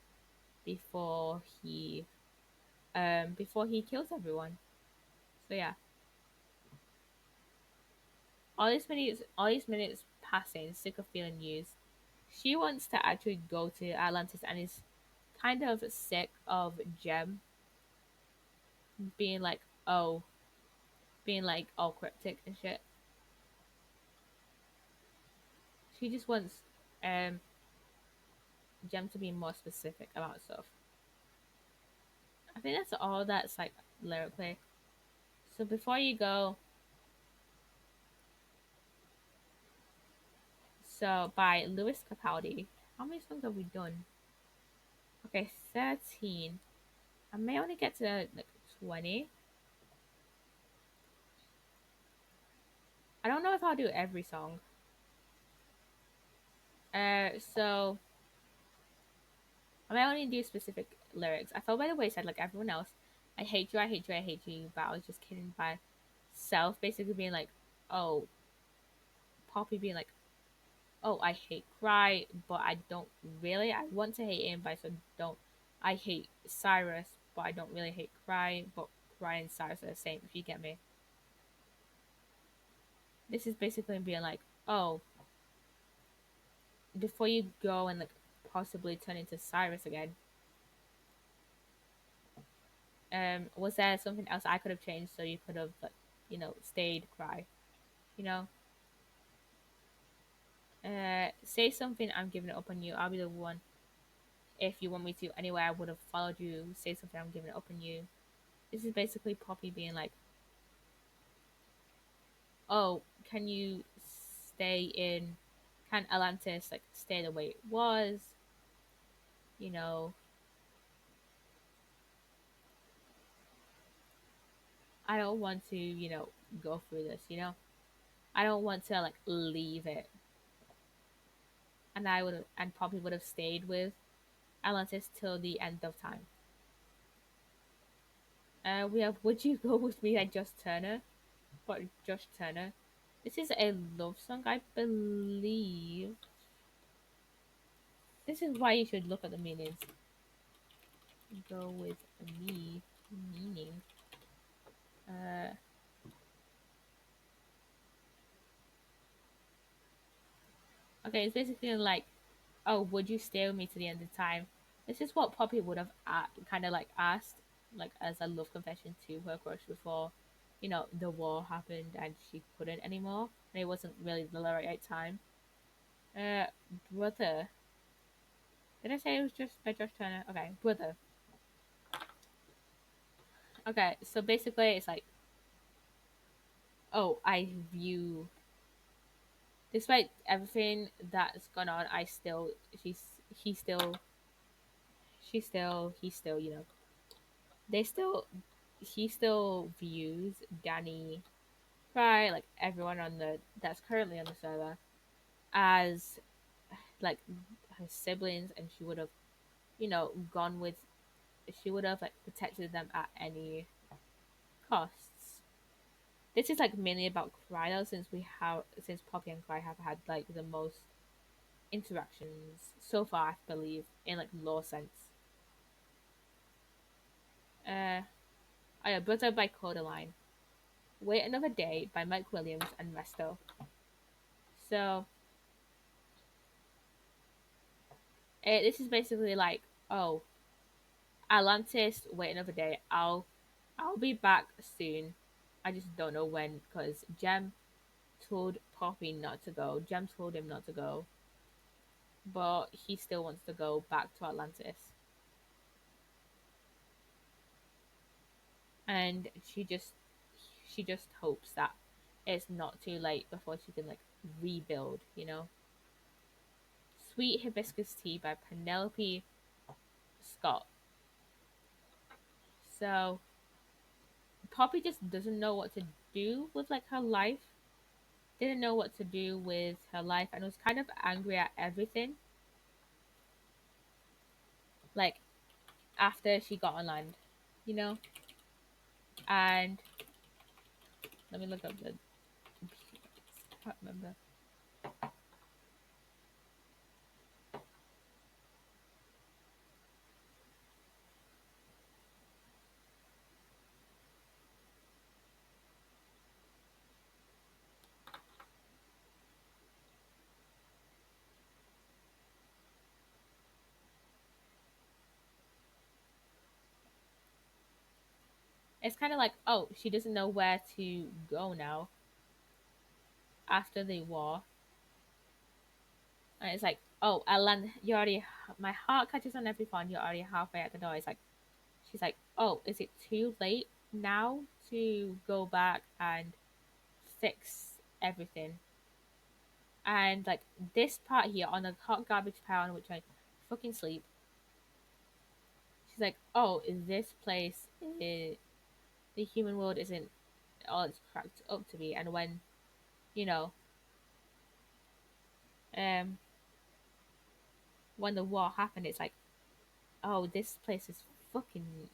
Speaker 1: before he before he kills everyone. So yeah, all these minutes passing, sick of feeling used. She wants to actually go to Atlantis and is kind of sick of Jem being like, oh, being like all cryptic and shit. She just wants um Jem to be more specific about stuff. I think that's all that's like lyrically. So before you go, so by Lewis Capaldi, how many songs have we done? Okay, 13. I may only get to like 20. I don't know if I'll do every song. So I may only do specific lyrics. I felt by the wayside like everyone else. I hate you, I hate you, I hate you. But I was just kidding by self, basically being like, oh, Poppy being like, oh, I hate Cry, but I don't really. I want to hate him, but I so don't. I hate Cyrus, but I don't really hate Cry, but Cry and Cyrus are the same, if you get me. This is basically being like, oh, before you go and like possibly turn into Cyrus again, was there something else I could have changed so you could have like, stayed Cry? You know? Say something, I'm giving it up on you. I'll be the one. If you want me to anyway, I would have followed you. Say something, I'm giving it up on you. This is basically Poppy being like, oh, can you stay in, can Atlantis like stay the way it was? You know, I don't want to, go through this, I don't want to like leave it. And I would have, and Poppy would have stayed with Atlantis till the end of time. We have Would You Go With Me by Just Turner, but Josh Turner. This is a love song, I believe. This is why you should look at the meanings. Go with me meaning. Uh, okay, it's basically like, oh, would you stay with me to the end of time? This is what Poppy would have kind of like asked, like as a love confession to her crush before, the war happened and she couldn't anymore. And it wasn't really the right time. Uh, Brother. Did I say it was just by Josh Turner? Okay, Brother. Okay, so basically it's like, oh, I view, despite everything that's gone on, I still, he still, she still, he still, they still, he still views Danny, Fry, like everyone on the that's currently on the server, as like her siblings, and she would have, gone with, she would have like protected them at any costs. This is like mainly about Cry though, since Poppy and Cry have had like the most interactions so far, I believe, in like law sense. Uh, oh yeah, Brother by Codaline. Wait Another Day by Mike Williams and Resto. So this is basically like, oh, Atlantis, wait another day. I'll be back soon. I just don't know when because Jem told Poppy not to go. Jem told him not to go, but he still wants to go back to Atlantis. And she just hopes that it's not too late before she can like rebuild, Sweet Hibiscus Tea by Penelope Scott. So Poppy just doesn't know what to do with like her life. Didn't know what to do with her life and was kind of angry at everything. Like after she got on land, you know? And let me look up the I can't remember. It's kind of like, oh, she doesn't know where to go now after the war. And it's like, oh, Ellen, you already, my heart catches on every phone. You're already halfway at the door. It's like, she's like, oh, is it too late now to go back and fix everything? And like this part here on the hot garbage pile on which I fucking sleep, she's like, oh, this place is, the human world isn't all it's cracked up to be. And when, you know, um, when the war happened, it's like, oh, this place is fucking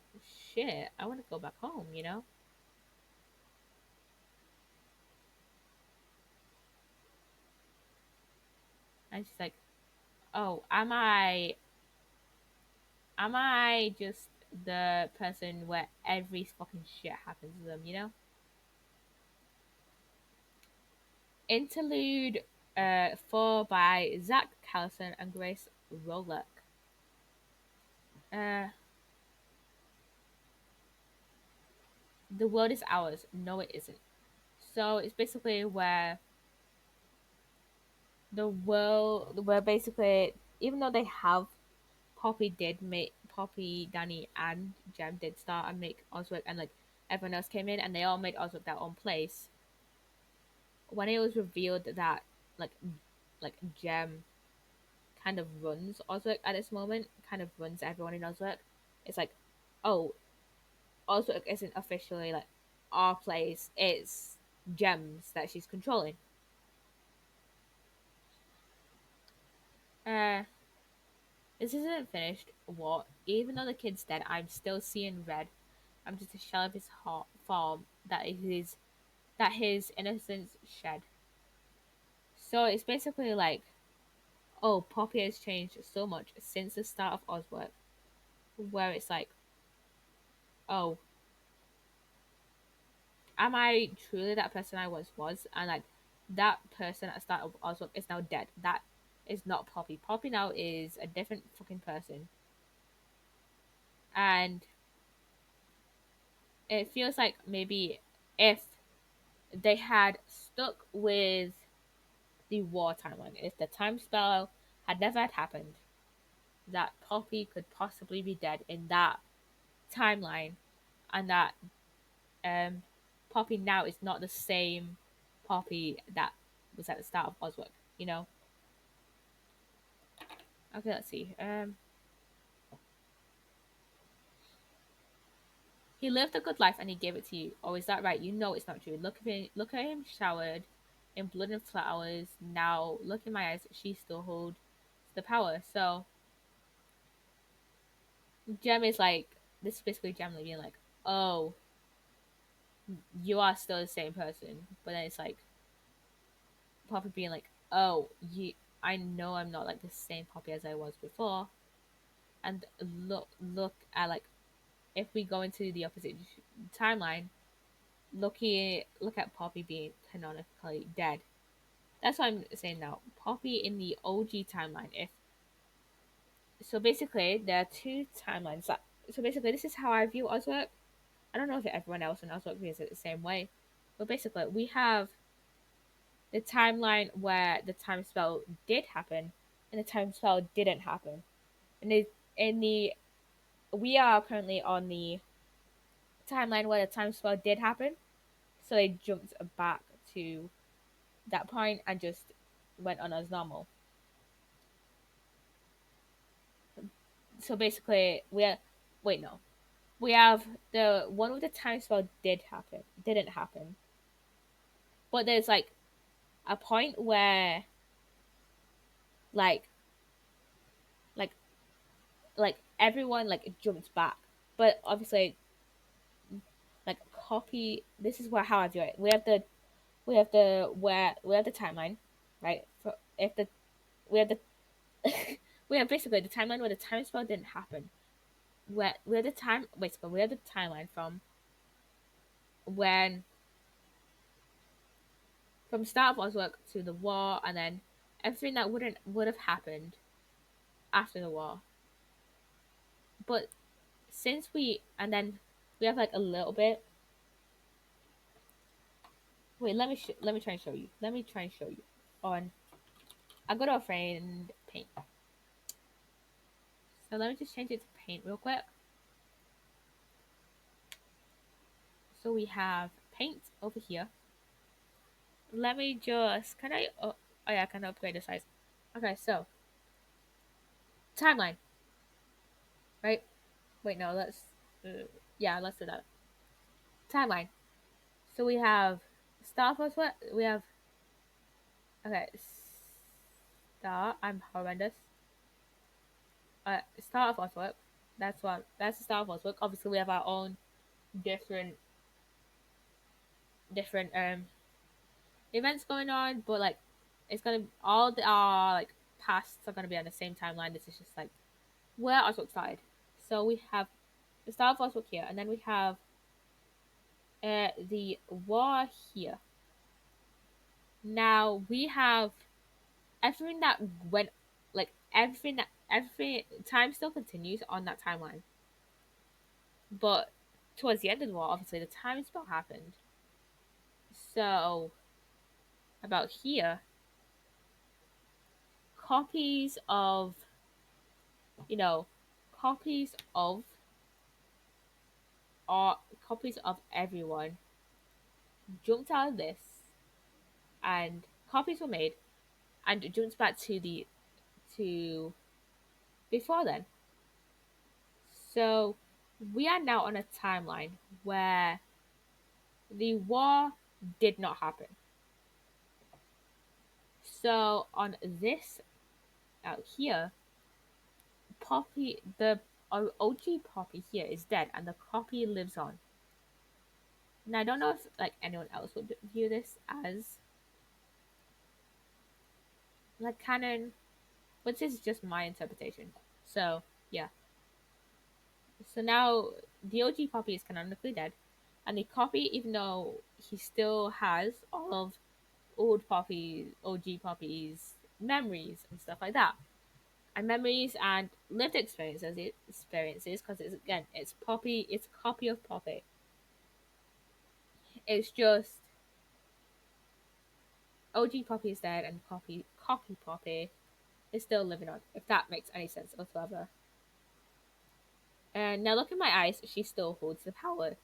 Speaker 1: shit. I want to go back home, you know? And she's like, oh, am I just the person where every fucking shit happens to them, you know? Interlude 4 by Zach Callison and Grace Rolock. Uh, the world is ours. No, it isn't. So it's basically where the world, where basically, even though they have Poppy did make Poppy, Danny, and Jem did start and make Ozwork, and like everyone else came in and they all made Ozwork their own place. When it was revealed that like like Jem kind of runs Ozwork at this moment, kind of runs everyone in Ozwork, it's like, oh, Ozwork isn't officially like our place. It's Jem's that she's controlling. Uh, this isn't finished. What? Even though the kid's dead, I'm still seeing red. I'm just a shell of his heart form that his innocence shed. So it's basically like, oh, Poppy has changed so much since the start of Ozwork, where it's like, oh, am I truly that person I once was? And like, that person at the start of Ozwork is now dead. That is not Poppy. Poppy now is a different fucking person. And it feels like maybe if they had stuck with the war timeline, if the time spell had never had happened, that Poppy could possibly be dead in that timeline, and that um, Poppy now is not the same Poppy that was at the start of Ozwork. You know. Okay, let's see. He lived a good life and he gave it to you. Oh, is that right? You know it's not true. Look at him showered in blood and flowers. Now look in my eyes. She still holds the power. So Gem is like, this is basically Gem being like, oh, you are still the same person. But then it's like Poppy being like, oh, you, I know I'm not like the same Poppy as I was before. And look at like, if we go into the opposite timeline, look at Poppy being canonically dead. That's what I'm saying now. Poppy in the OG timeline. If so, basically there are two timelines. So basically, this is how I view Ozwork. I don't know if everyone else in Ozwork views it the same way, but basically, we have the timeline where the time spell did happen and the time spell didn't happen. And in the we are currently on the timeline where the time spell did happen, so they jumped back to that point and just went on as normal. So basically, we are wait no, we have the one with the time spell didn't happen, but there's like a point where like like everyone like jumped back, but obviously like copy. This is where how I do it. We have the timeline, right? For if the we have the we have basically the timeline where the time spell didn't happen. Where we have the time basically we have the timeline when from start of Ozwork to the war, and then everything that would have happened after the war. But since we and then We have like a little bit. Wait, let me try and show you. Let me try and show you. On, I go to a friend paint. So let me just change it to paint real quick. So we have paint over here. Let me just, can I, oh yeah, I can upgrade the size. Okay, so timeline, right? Wait, no, yeah, let's do that. Timeline. So we have Star Force. What we have? Okay, Star. I'm horrendous. Star Force work. That's what. That's the Star Force work. Obviously, we have our own different different events going on, but like it's gonna all the like pasts are gonna be on the same timeline. This is just like where our work started. So we have the Star Force work here, and then we have the war here. Now we have everything that went, like every time still continues on that timeline, but towards the end of the war, obviously the time spell happened. So about here, copies of, you know, copies of or copies of everyone jumped out of this, and copies were made and jumped back to before then. So we are now on a timeline where the war did not happen. So on this out here, Poppy, the OG Poppy here is dead, and the copy lives on. Now I don't know if like anyone else would view this as like canon, but this is just my interpretation. So yeah. So now the OG Poppy is canonically dead, and the copy, even though he still has all of old Poppy, OG Poppy's memories and stuff like that, and memories and lived experiences, because it's again it's Poppy, it's a copy of Poppy. It's just OG Poppy is dead and copy Poppy is still living on, if that makes any sense whatsoever. And now look in my eyes, she still holds the power.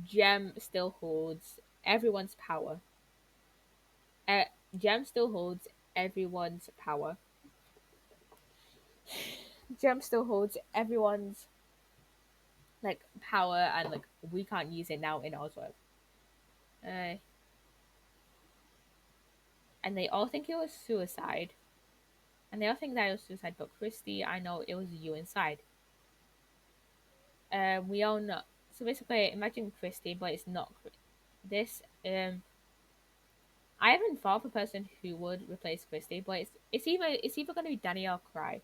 Speaker 1: Gem still holds everyone's power. uh, Gem still holds everyone's power. Gem still holds everyone's like power, and like we can't use it now in Ozwork. uh, and they all think it was suicide. And they all think that it was suicide, but Christy, I know it was you inside. We all know. So basically, imagine Christy, but it's not this. I haven't thought of a person who would replace Christy, but it's either going to be Danny or Cry.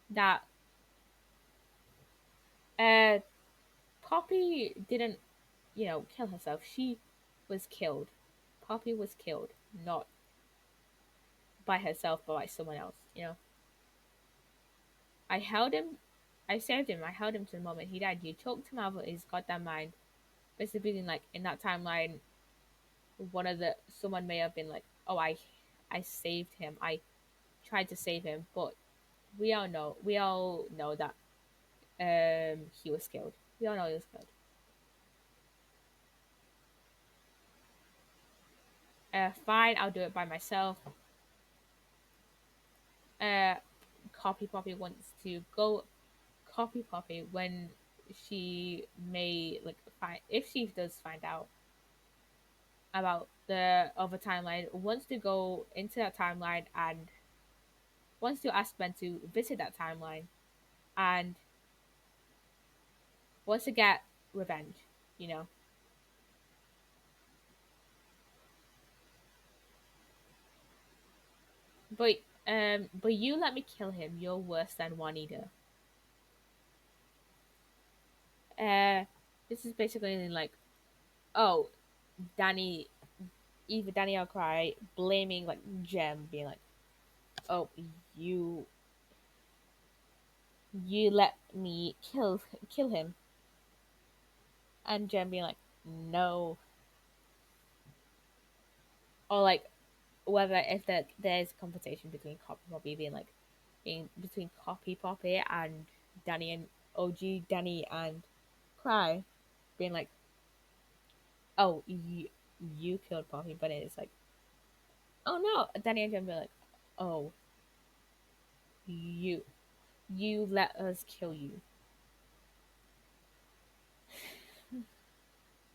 Speaker 1: That uh, Poppy didn't, kill herself. She was killed. Poppy was killed, not by herself, but by someone else. I held him. I saved him. I held him to the moment he died. You choked him out of his goddamn mind. Basically, like in that timeline, someone may have been like, "Oh, I saved him. I tried to save him," but we all know that he was killed. We all know he was killed. Fine, I'll do it by myself. Uh, Copy Poppy wants to go. Copy Poppy when she may like find, if she does find out about the other timeline, wants to go into that timeline and wants to ask Ben to visit that timeline and wants to get revenge, you know. But you let me kill him. You're worse than Juanita. Uh, this is basically like, oh, Danny, either Danny or Cry blaming like Gem, being like, oh, you you let me kill him. and Jen being like, no, or like whether if there's a conversation between Copy Poppy being like being between Copy Poppy and Danny and OG Danny and Cry being like, oh, you killed Poppy, but it's like, oh no, Danny and Jen be like, oh, you you let us kill you,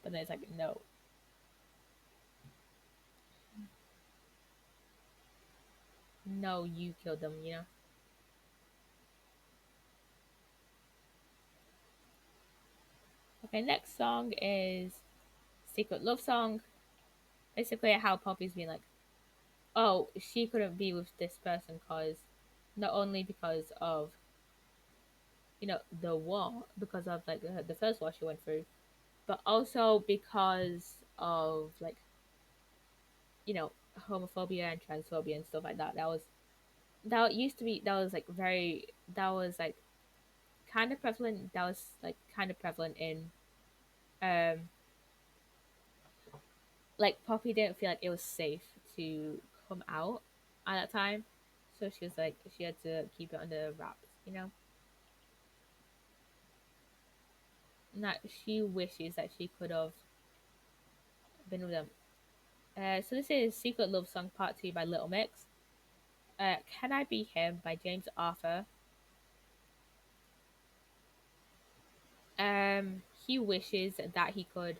Speaker 1: but then it's like, no, no, you killed them, you know. Okay, next song is Secret Love Song. Basically, how Poppy's been like, oh, she couldn't be with this person because not only because of the war, because of like the first war she went through, but also because of like homophobia and transphobia and stuff like that. That used to be that was like very that was like kind of prevalent. That was like kind of prevalent in um like Poppy didn't feel like it was safe to come out at that time, so she was like she had to keep it under wraps, and that she wishes that she could have been with them. So this is Secret Love Song Part 2 by Little Mix. Can I Be Him by James Arthur. He wishes that he could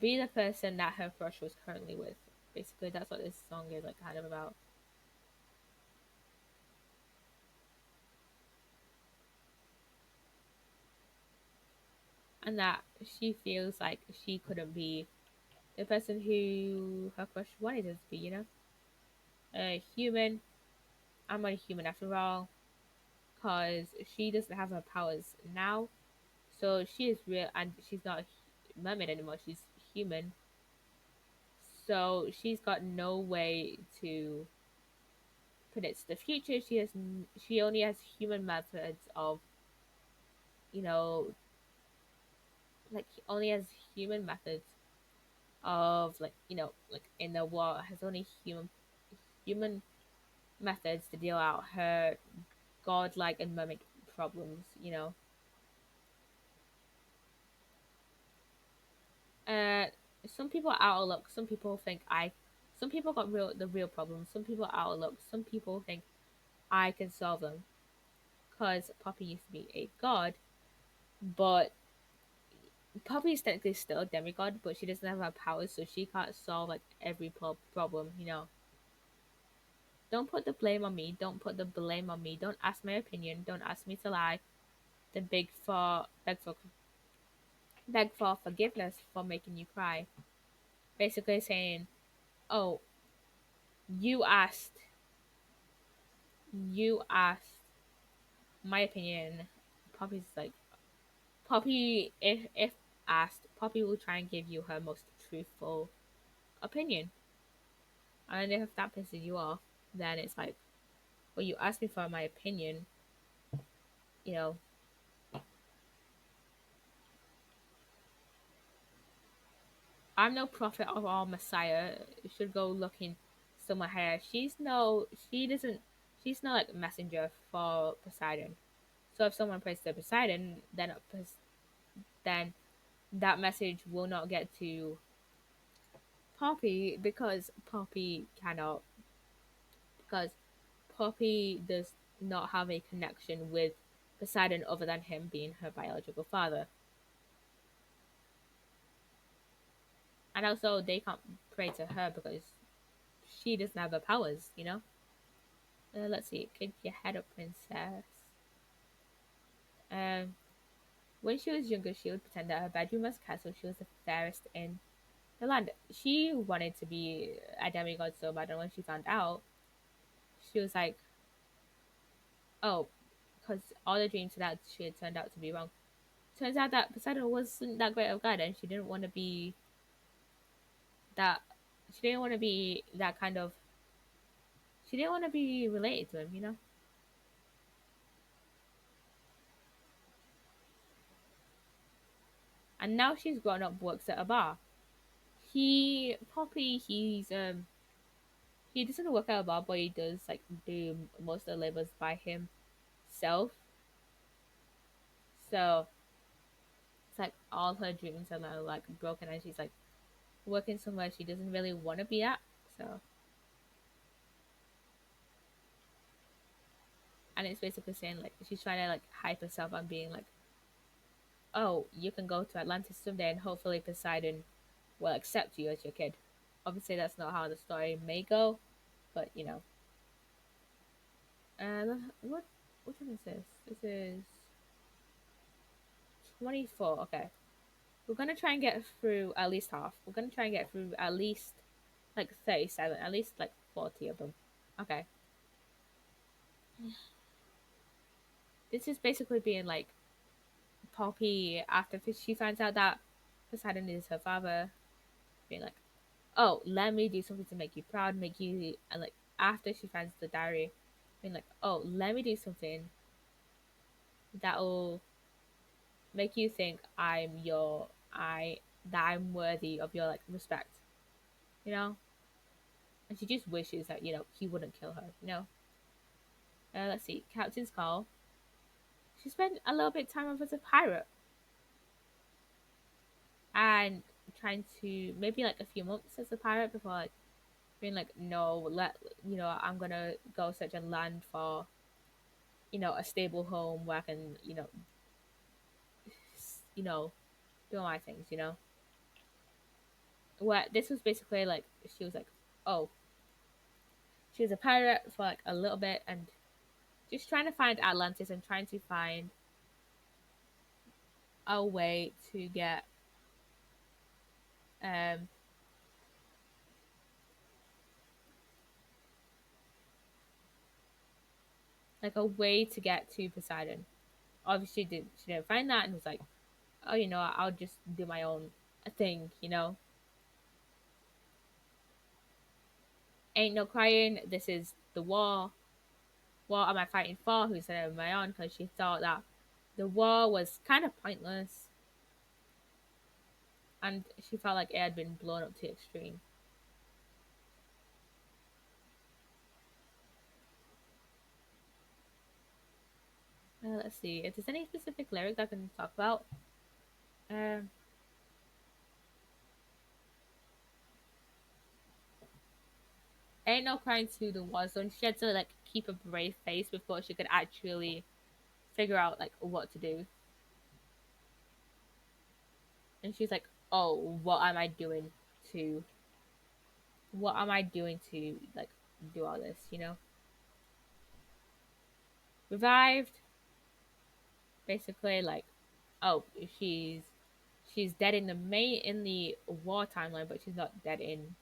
Speaker 1: be the person that her crush was currently with. Basically, that's what this song is like kind of about. And that she feels like she couldn't be the person who her crush wanted her to be, A human. I'm not a human after all. Because she doesn't have her powers now. So she is real, and she's not a mermaid anymore. She's human. So she's got no way to predict the future. She only has human methods of, you know, like only has human methods of like in the war has only human methods to deal out her godlike and mermaid problems. Uh, some people are out of luck. Some people got the real problems. Some people are out of luck. Some people think I can solve them because Poppy used to be a god, but Poppy is technically still a demigod, but she doesn't have her powers, so she can't solve like every problem. Don't put the blame on me. Don't put the blame on me. Don't ask my opinion. Don't ask me to lie. Then beg for forgiveness for making you cry. Basically saying, "Oh, you asked, you asked my opinion." Poppy's like Poppy. If asked, Poppy will try and give you her most truthful opinion. And if that pisses you off, then it's like, well, you asked me for my opinion. You know, I'm no prophet or all messiah. You should go looking somewhere higher. She doesn't, she's not like a messenger for Poseidon. So if someone prays to Poseidon, then that message will not get to Poppy because Poppy does not have a connection with Poseidon other than him being her biological father. And also, they can't pray to her because she doesn't have her powers. Let's see. Get your head up, princess. Um, when she was younger, she would pretend that her bedroom was castle. She was the fairest in the land. She wanted to be a demigod so bad, and when she found out, she was like, "Oh," because all the dreams that she had turned out to be wrong. Turns out that Poseidon wasn't that great of a god, and she didn't want to be that. She didn't want to be that kind of. She didn't want to be related to him. and now she's grown up, works at a bar. He doesn't work at a bar, but he does like do most of the labors by himself. So it's like all her dreams are now like broken, and she's like working somewhere she doesn't really want to be at. So, and it's basically saying like she's trying to like hype herself on being like, oh, you can go to Atlantis someday, and hopefully Poseidon will accept you as your kid. Obviously, that's not how the story may go, but you know. What time is this? This is 24. Okay, we're gonna try and get through at least half. We're gonna try and get through at least like 37, at least like 40 of them. Okay, this is basically being like Poppy after she finds out that Poseidon is her father, being like, "Oh, let me do something to make you proud, make you," and like after she finds the diary, being like, "Oh, let me do something that'll make you think I that I'm worthy of your like respect," you know. And she just wishes that he wouldn't kill her, you know. Let's see, Captain's Call. She spent a little bit of time off as a pirate and trying to maybe like a few months as a pirate before like being like, no, I'm gonna go search and land for a stable home where I can you know do my things, where this was basically like she was like, oh, she was a pirate for like a little bit and just trying to find Atlantis and trying to find a way to get um like a way to get to Poseidon. Obviously she didn't find that and was like, oh, I'll just do my own thing, ain't no crying, this is the war. What am I fighting for? Who said it on my own? Because she thought that the war was kind of pointless and she felt like it had been blown up to the extreme. Let's see if there's any specific lyrics I can talk about. Um, ain't no crying to the war zone. She had to like keep a brave face before she could actually figure out like what to do. And she's like, "Oh, to? What am I doing to like do all this?" Revived, basically like, oh, she's dead in the war timeline, but she's not dead in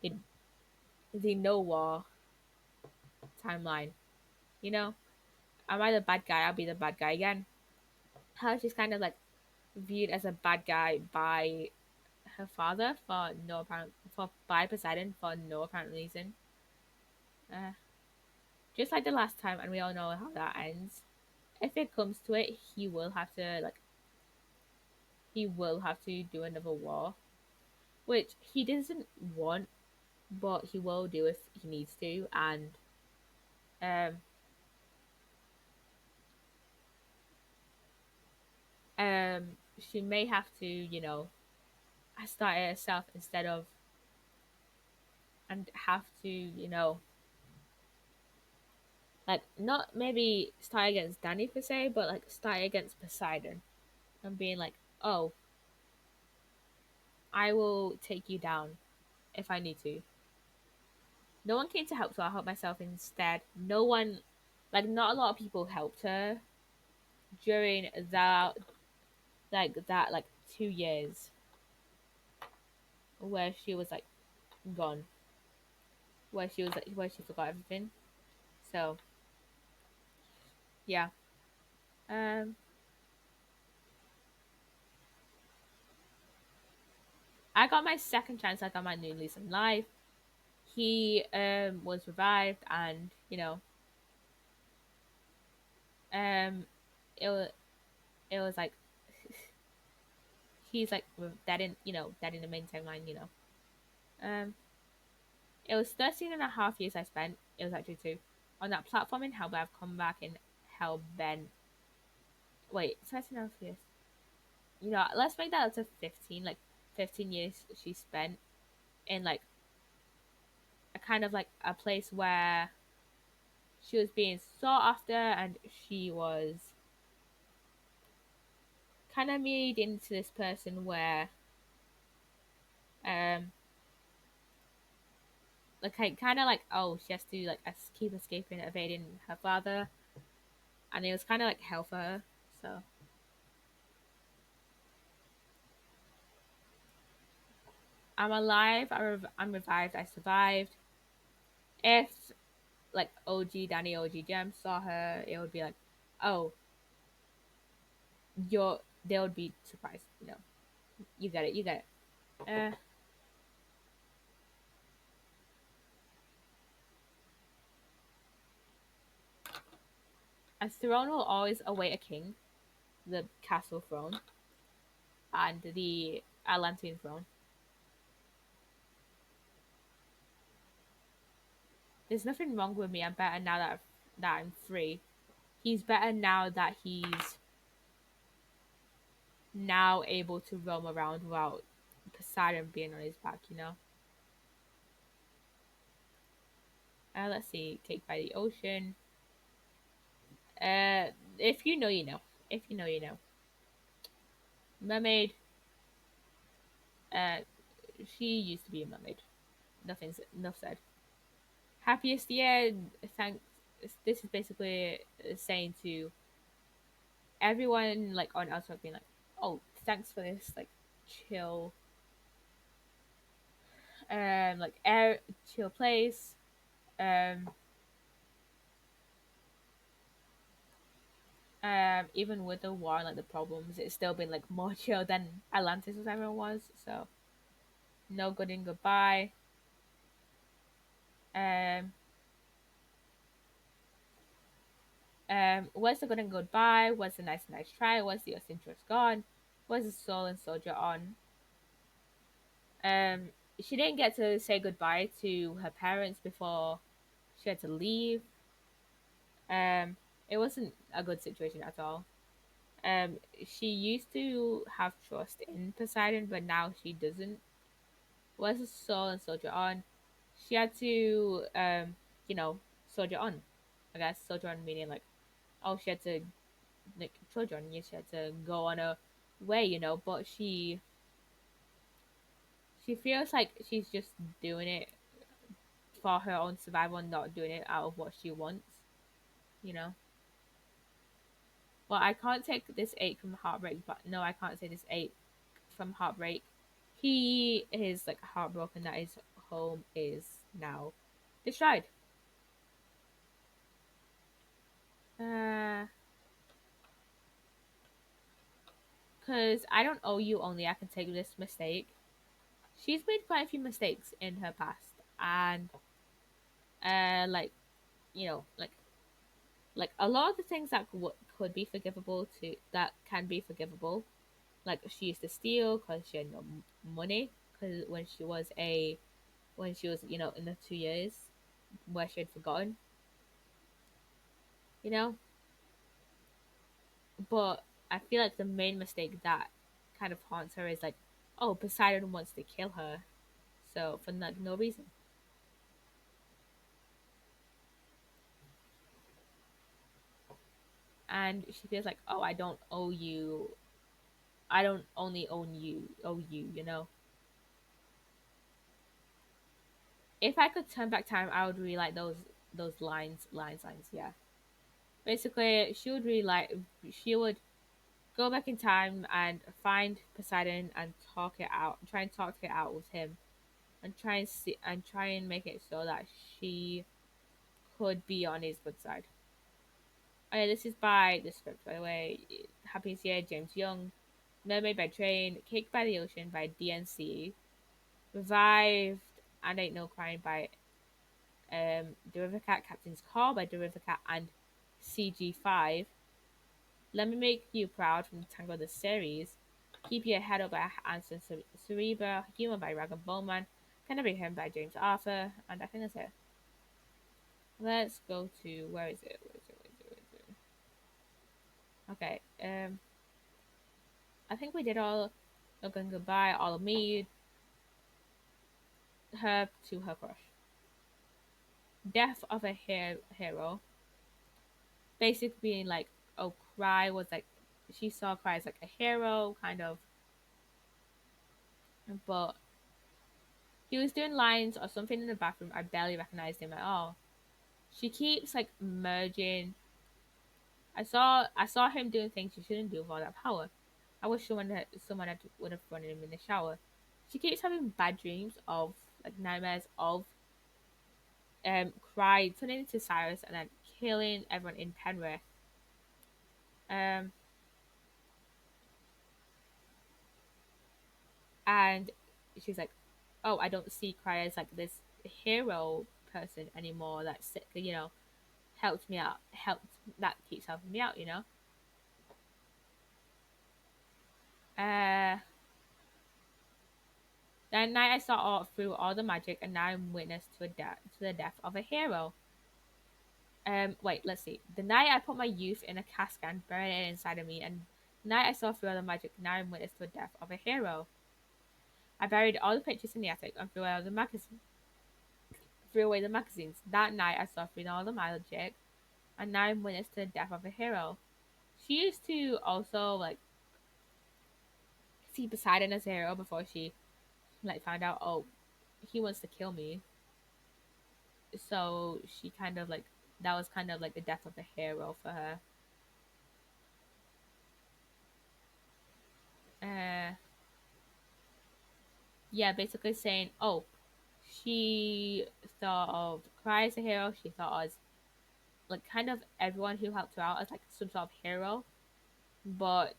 Speaker 1: the no war timeline. You know, am I the bad guy? I'll be the bad guy again. How she's kind of like viewed as a bad guy by her father for no apparent for by Poseidon for no apparent reason. Uh, just like the last time, and we all know how that ends. If it comes to it, he will have to do another war, which he doesn't want, but he will do if he needs to. And um, she may have to, start it herself instead of, and have to, like not maybe start against Danny per se, but like start against Poseidon and being like, oh, I will take you down if I need to. No one came to help, so I helped myself instead. No one, like, not a lot of people helped her during like 2 years where she was like gone, where she forgot everything. So yeah, um, I got my second chance. I got my new lease in life. He was revived, and um, it was it was like he's like dead in dead in the main timeline. It was 13 and a half years I spent. It was actually two on that platform in Hellbent. I've come back in Hellbent. Wait, 13 and a half years. Let's make that up to 15. Like 15 years she spent in like a kind of like a place where she was being sought after and she was kind of made into this person where um like kind of like, oh, she has to like keep escaping, evading her father, and it was kind of like hell for her. So I'm alive. I'm revived. I survived. If like OG Danny, OG Gem saw her, it would be like, oh, you're. They would be surprised. You get it. You get it. A throne will always await a king. The castle throne and the Atlantean throne. There's nothing wrong with me. I'm better now that I'm free. He's better now that he's now able to roam around without Poseidon being on his back. Let's see. Cake by the ocean. If you know, you know. If you know, you know. Mermaid. Uh, she used to be a mermaid. Nothing's enough said. Happiest year. Thanks. This is basically saying to everyone like on Ozwork being like, oh, thanks for this like chill, like air chill place. Um, even with the war and like the problems, it's still been like more chill than Atlantis was ever was. So no good and goodbye. Um, what's the good and goodbye? What's the nice try? What's the interest gone? What's the soul and soldier on? Um, she didn't get to say goodbye to her parents before she had to leave. Um, it wasn't a good situation at all. She used to have trust in Poseidon, but now she doesn't. Was a soul and soldier on. She had to, soldier on. I guess soldier on meaning like, oh, she had to like soldier on. Yes, she had to go on her way, But she feels like she's just doing it for her own survival and not doing it out of what she wants, you know. Well, I can't take this ache from heartbreak, but no, I can't say this ache from heartbreak. He is like heartbroken that his home is now destroyed. Uh, cause I don't owe you only I can take this mistake. She's made quite a few mistakes in her past, and like like a lot of the things that could be forgivable to that can be forgivable. Like she used to steal because she had no money. Because when she was in the 2 years where she had forgotten, you know. But I feel like the main mistake that kind of haunts her is like, oh, Poseidon wants to kill her, so for no reason, and she feels like, oh, I don't owe you. I don't only owe you, If I could turn back time, I would really like those lines. Yeah, basically, she would go back in time and find Poseidon and talk it out, try and talk it out with him, and try and make it so that she could be on his good side. Oh yeah, this is by the script, by the way. Happiness Year, James Young. Mermaid by Train. Cake by the Ocean by DNC. Revived and Ain't No Crying by The River Cat, Captain's Call by The River Cat and CG5. Let Me Make You Proud from Tango the series Keep Your Head Up by Anson Cerebra, Human by Rag and Bowman, Can I Be Him by James Arthur, and I think that's it. Let's go to where is it? Where is it? Where is it? Where is it? Okay. I think we did all Looking Goodbye, All of Me, Her to Her Crush. Death of a Hero. Basically being like, oh, Cry was like, she saw Cry as like a hero, kind of, but he was doing lines or something in the bathroom. I barely recognized him at all. She keeps like merging. I saw him doing things she shouldn't do with all that power. I wish someone would have thrown him in the shower. She keeps having bad dreams of like nightmares of Cry turning into Cyrus and then killing everyone in Penrith. Um, and she's like, "Oh, I don't see Cry as like this hero person anymore. That's helped me out, helped that keeps helping me out. Uh, that night I saw all through all the magic, and now I'm witness to the death of a hero. Wait, let's see. The night I put my youth in a casket and buried it inside of me, and the night I saw through all the magic, now I'm witness to the death of a hero. I buried all the pictures in the attic and threw away the magazines. That night I saw through all the magic, and now I'm witness to the death of a hero. She used to also like see Poseidon as a hero before she like found out, oh, he wants to kill me. So she kind of like that was kind of like the death of a hero for her. Uh, yeah, basically saying, oh, she thought of Cry as a hero. She thought as like kind of everyone who helped her out as like some sort of hero, but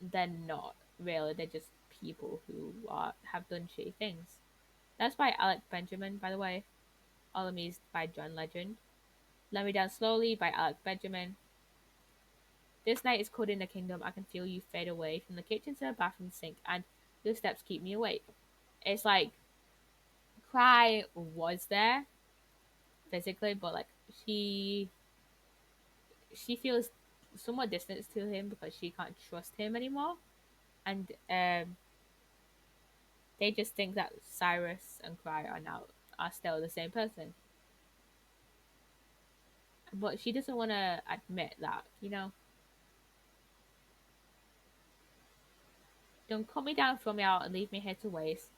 Speaker 1: they're not really. They're just people who have done shitty things. That's by Alec Benjamin, by the way. All of Me is by John Legend. Let Me Down Slowly by Alec Benjamin. This night is cold in the kingdom. I can feel you fade away from the kitchen to the bathroom sink, and your steps keep me awake. It's like Cry was there physically, but like she she feels somewhat distant to him because she can't trust him anymore, and they just think that Cyrus and Cry are still the same person, but she doesn't want to admit that. Don't cut me down, throw me out, and leave me here to waste.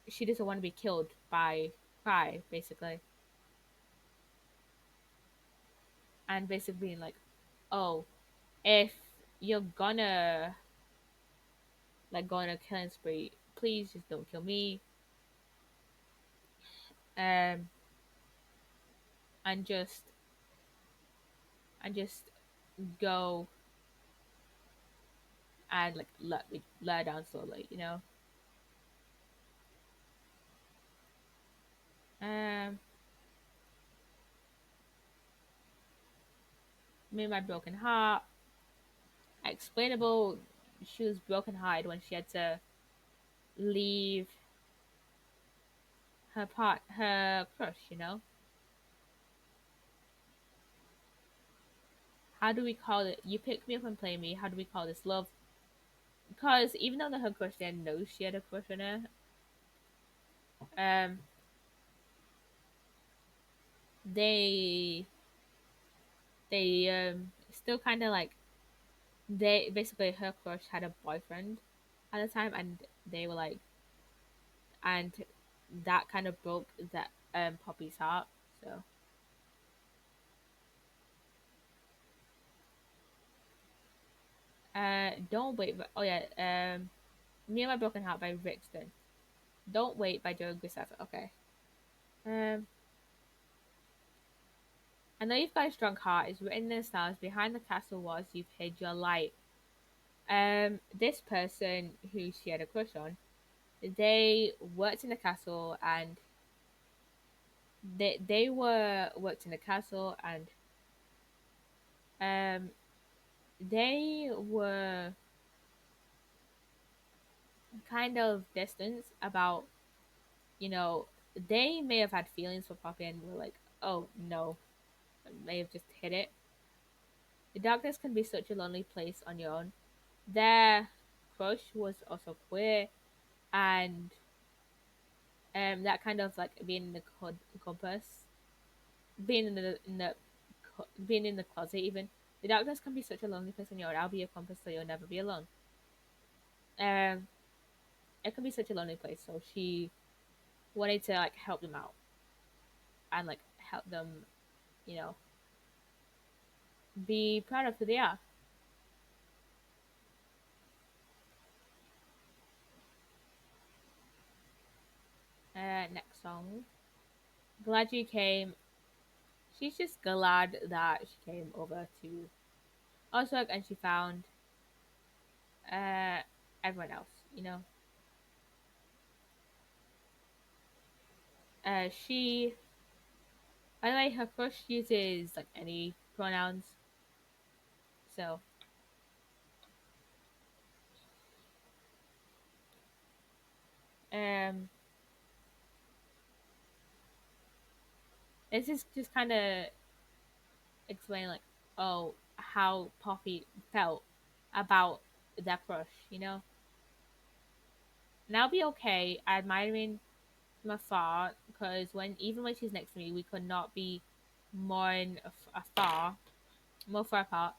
Speaker 1: She doesn't want to be killed by Cry, basically, and basically being like, oh, if you're gonna like go on a killing spree, please just don't kill me. Um, and just go and like let her down slowly. Um, Me and My Broken Heart, explainable. She was broken hearted when she had to leave her crush. How do we call it? You pick me up and play me. How do we call this love? Because even though her crush didn't know she had a crush on her, um, they still kind of like they basically her crush had a boyfriend at the time, and they were like, and that kind of broke that Poppy's heart. So don't wait. Oh yeah, Me and My Broken Heart by Rixton. Don't Wait by Joe Graceffa. Okay. Um, I know you've got a strong heart. It's written in the stars. Behind the castle walls, you've hid your light. This person who she had a crush on, they worked in the castle, and they were worked in the castle, and um they were kind of distance about, you know, they may have had feelings for Poppy and were like, oh no, may have just hit it. The darkness can be such a lonely place on your own. Their crush was also queer, and that kind of like being in the compass, being in the being in the closet even. The darkness can be such a lonely place on your own. I'll be your compass, so you'll never be alone. Um, it can be such a lonely place. So she wanted to like help them out and like help them, you know, be proud of who they are. Next song. Glad you came. She's just glad that she came over to Ozwork and she found uh everyone else, you know. She, by the way, her crush uses like any pronouns, so um, this is just kind of explain like, oh, how Poppy felt about that crush, you know. And I'll be okay admiring from afar because even when she's next to me, we could not be more afar, more far apart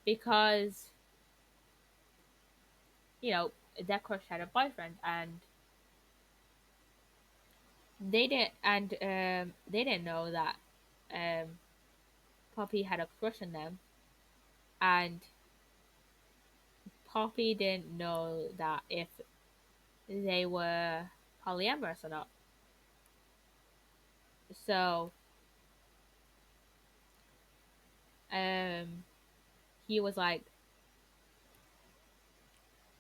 Speaker 1: because that crush had a boyfriend and they didn't know that um Poppy had a crush on them, and Poppy didn't know that if they were polyamorous or not. So um he was like,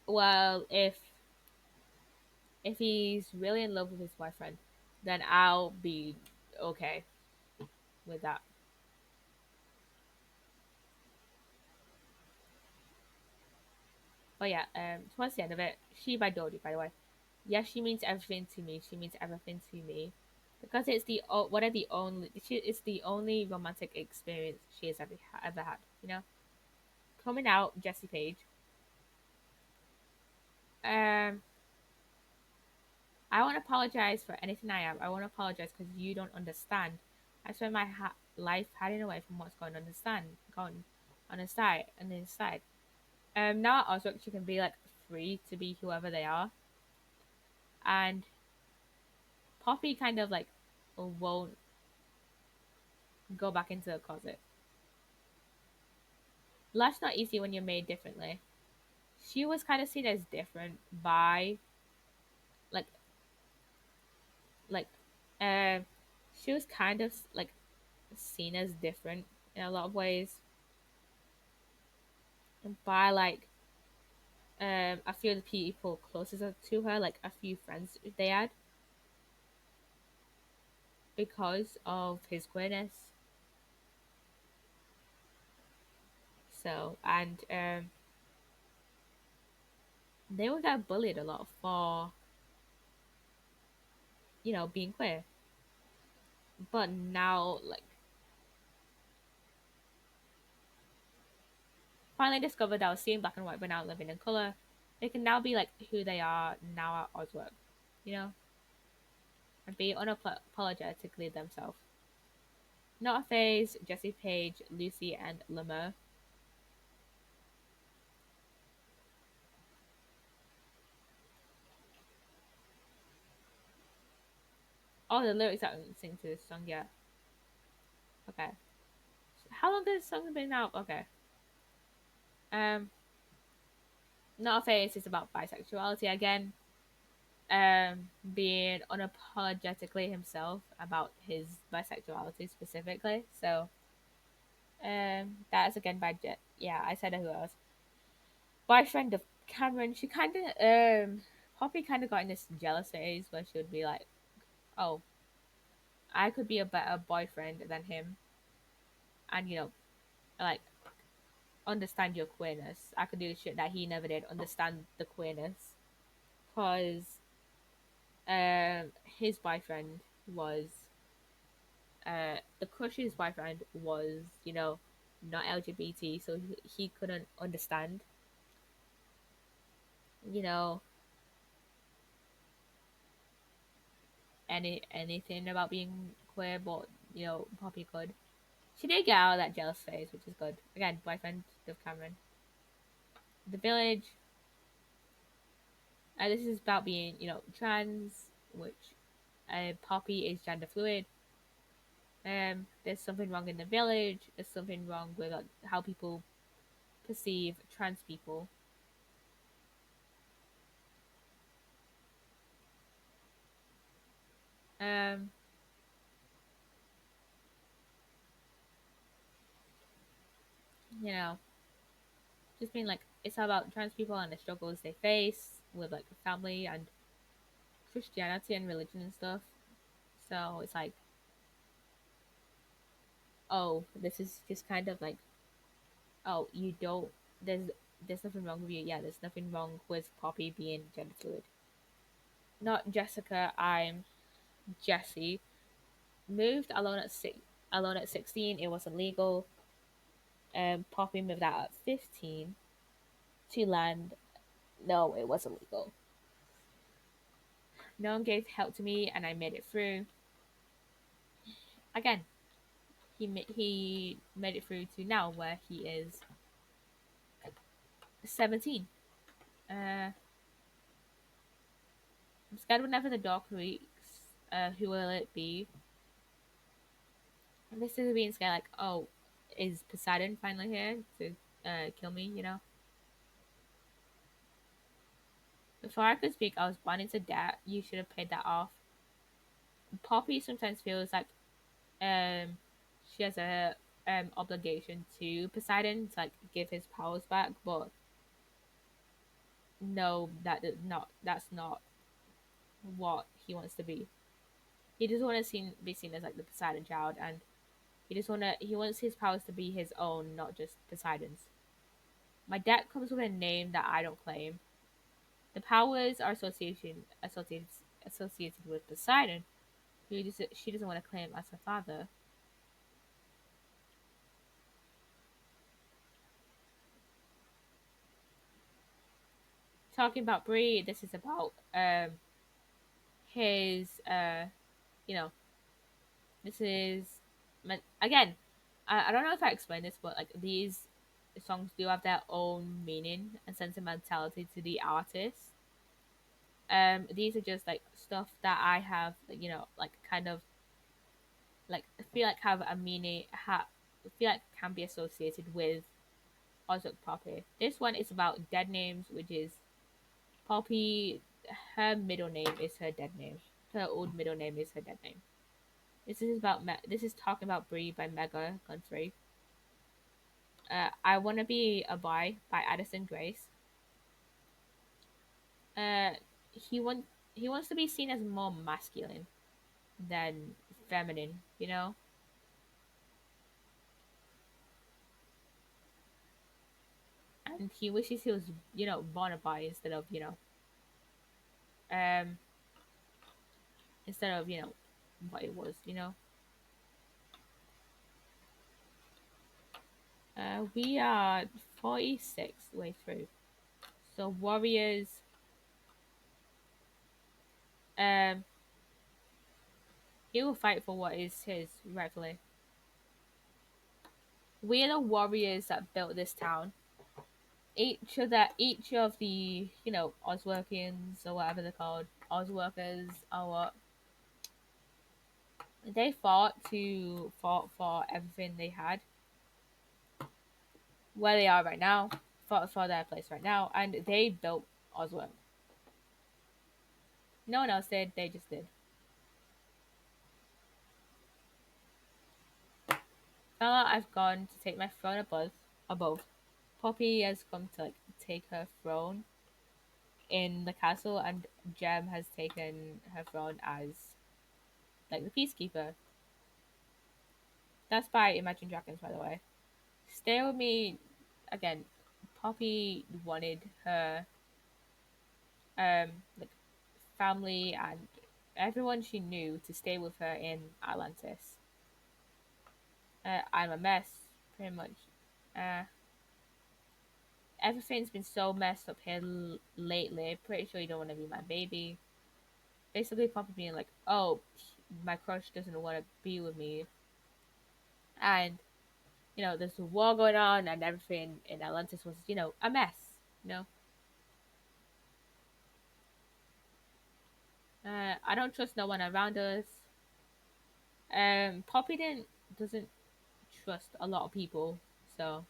Speaker 1: well, if he's really in love with his boyfriend, then I'll be okay with that. But yeah, towards the end of it, she by Dodie, by the way. Yes, she means everything to me. She means everything to me because it's the one of the only it's the only romantic experience she has ever had. You know, coming out Jesse Page. Um, I want to apologize for anything I am. I want to apologize because you don't understand. I spend my life hiding away from what's going on inside. Now also she can be like free to be whoever they are, and Poppy kind of like won't go back into the closet. Life's not easy when you're made differently. She was kind of seen as different by like like uh she was kind of like seen as different in a lot of ways by like a few of the people closest to her, like a few friends they had because of his queerness. So and they would get bullied a lot for being queer. But now like finally discovered that I was seeing black and white but now living in color. They can now be like who they are now at Ozwork, you know, and be unapologetically themselves. Not a phase, Jesse Page, Lucy, and Lemur. Oh, the lyrics that I'm singing to this song, yeah. Okay. How long has this song been out? Okay. Um, Not a phase is about bisexuality again. Being unapologetically himself about his bisexuality specifically. So, that is again by Jet. Yeah, I said who else. Boyfriend of Cameron. She kind of Poppy kind of got in this jealous phase where she would be like, "Oh, I could be a better boyfriend than him, and like understand your queerness. I could do the shit that he never did. Understand the queerness." because his boyfriend was the crush's boyfriend was, not LGBT, so he couldn't understand, you know, anything about being queer, but Poppy could. She did get out of that jealous phase, which is good. Again, boyfriend of Cameron. The village. This is about being, trans, which Poppy is gender fluid. There's something wrong in the village. There's something wrong with how people perceive trans people. Um, you know, just being like it's about trans people and the struggles they face with like family and Christianity and religion and stuff. So it's like, oh, this is just kind of like, oh, you don't. There's nothing wrong with you. Yeah, there's nothing wrong with Poppy being gender fluid. Not Jessica. I'm Jessie. Moved alone at 16. It wasn't legal. Poppy moved out at 15 to land. No, it wasn't legal. No one gave help to me, and I made it through. Again, he made it through to now, where he is 17. I'm scared whenever the door creaks. Who will it be? And this is being scared, like, oh, is Poseidon finally here to kill me? Before I could speak, I was born into debt. You should have paid that off. Poppy sometimes feels like she has a obligation to Poseidon to like give his powers back, but no, that's not what he wants to be. He just want to be seen as like the Poseidon child, and he wants his powers to be his own, not just Poseidon's. My debt comes with a name that I don't claim. The powers are associated with Poseidon, who she doesn't want to claim as her father. Talking about Bree, this is about his you know this is again, I don't know if I explained this, but like these songs do have their own meaning and sentimentality to the artist. These are just like stuff that I have, like kind of like I feel like have a meaning, feel like can be associated with Ozwork Poppy. This one is about dead names, which is Poppy. Her middle name is her dead name. Her old middle name is her dead name. This is talking about Brie by Mega Country. I Wanna Be a Boy by Addison Grace. Uh, he want he wants to be seen as more masculine than feminine, and he wishes he was, born a boy um, instead of what it was. We are 46 way through. So Warriors, um, he will fight for what is his rightfully. We are the warriors that built this town. Each of the Ozworkians or whatever they're called, Ozworkers or what, they fought for everything they had, where they are right now, fought for their place right now, and they built Ozwork. No one else did. They just did. Fella, I've gone to take my throne above. Poppy has come to like take her throne in the castle, and Jem has taken her throne as like the peacekeeper. That's by Imagine Dragons, by the way. Stay with me again. Poppy wanted her like family and everyone she knew to stay with her in Atlantis. I'm a mess, pretty much. Uh, Everything's been so messed up here lately. Pretty sure you don't want to be my baby. Basically, Papa being like, "Oh, my crush doesn't want to be with me," and there's a war going on, and everything in Atlantis was, a mess. You know, I don't trust no one around us. Poppy didn't doesn't trust a lot of people, so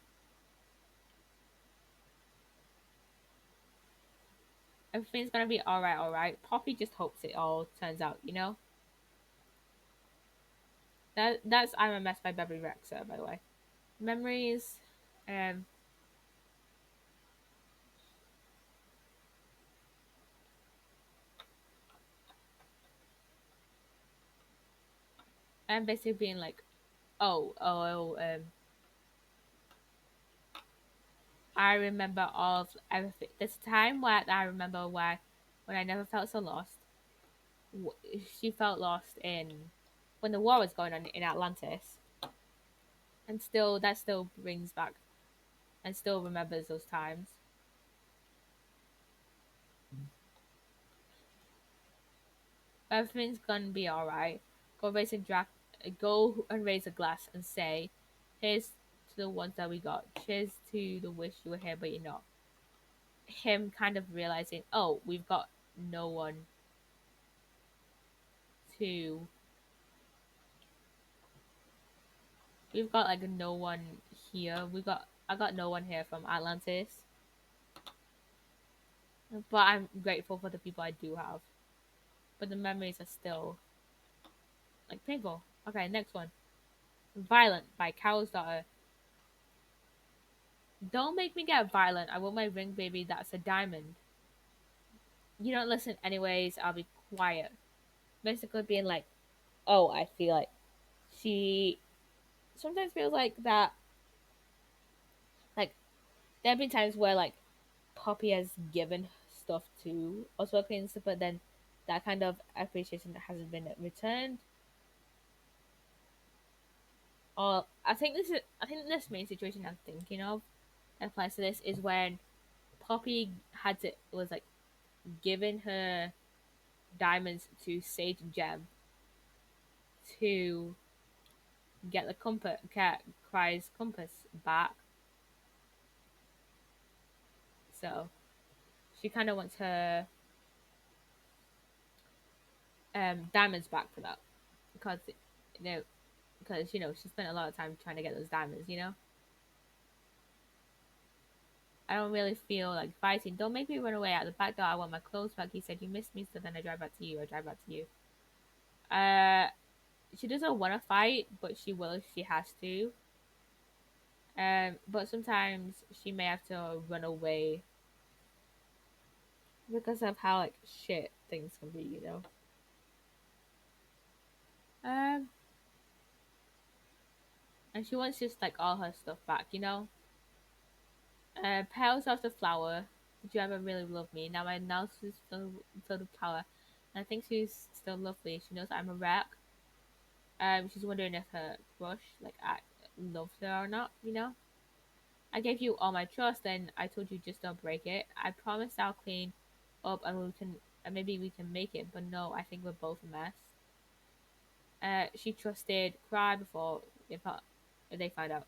Speaker 1: everything's gonna be all right. All right. Poppy just hopes it all turns out. That's I'm a Mess by Beverly Rexer, by the way. Memories. Um, and basically being like, I remember all of everything. This time where I remember why when I never felt so lost. She felt lost in when the war was going on in Atlantis, and still that still brings back and still remembers those times. Everything's gonna be all right. Go raise a go and raise a glass and say, "Here's to the ones that we got. Cheers to the wish you were here, but you're not." Him kind of realizing, oh, no one to, we've got like no one here. I got no one here from Atlantis, but I'm grateful for the people I do have. But the memories are still like painful. Okay, next one. Violent by Cow's Daughter. Don't make me get violent. I want my ring baby that's a diamond. You don't listen anyways, I'll be quiet. Basically being like, oh, I feel like she sometimes feels like that, like there have been times where like Poppy has given stuff to Ozwork and stuff, but then that kind of appreciation hasn't been returned. Or I think this main situation I'm thinking of that applies to this is when Poppy was like giving her diamonds to Sage and Gem to get the compass cat cries compass back. So she kind of wants her diamonds back for that because you know she spent a lot of time trying to get those diamonds. I don't really feel like fighting. Don't make me run away out the back door. I want my clothes back. He said you missed me, so then I drive back to you. I drive back to you. Uh, she doesn't want to fight, but she will if she has to. But sometimes she may have to run away because of how like shit things can be. Um, and she wants just like all her stuff back. Petals of the flower. Did you ever really love me? Now my nose is filled with power. And I think she's still lovely. She knows I'm a wreck. She's wondering if her crush, like, I loves her or not. I gave you all my trust, and I told you just don't break it. I promised I'll clean up and maybe we can make it. But no, I think we're both a mess. She trusted Cry before they found out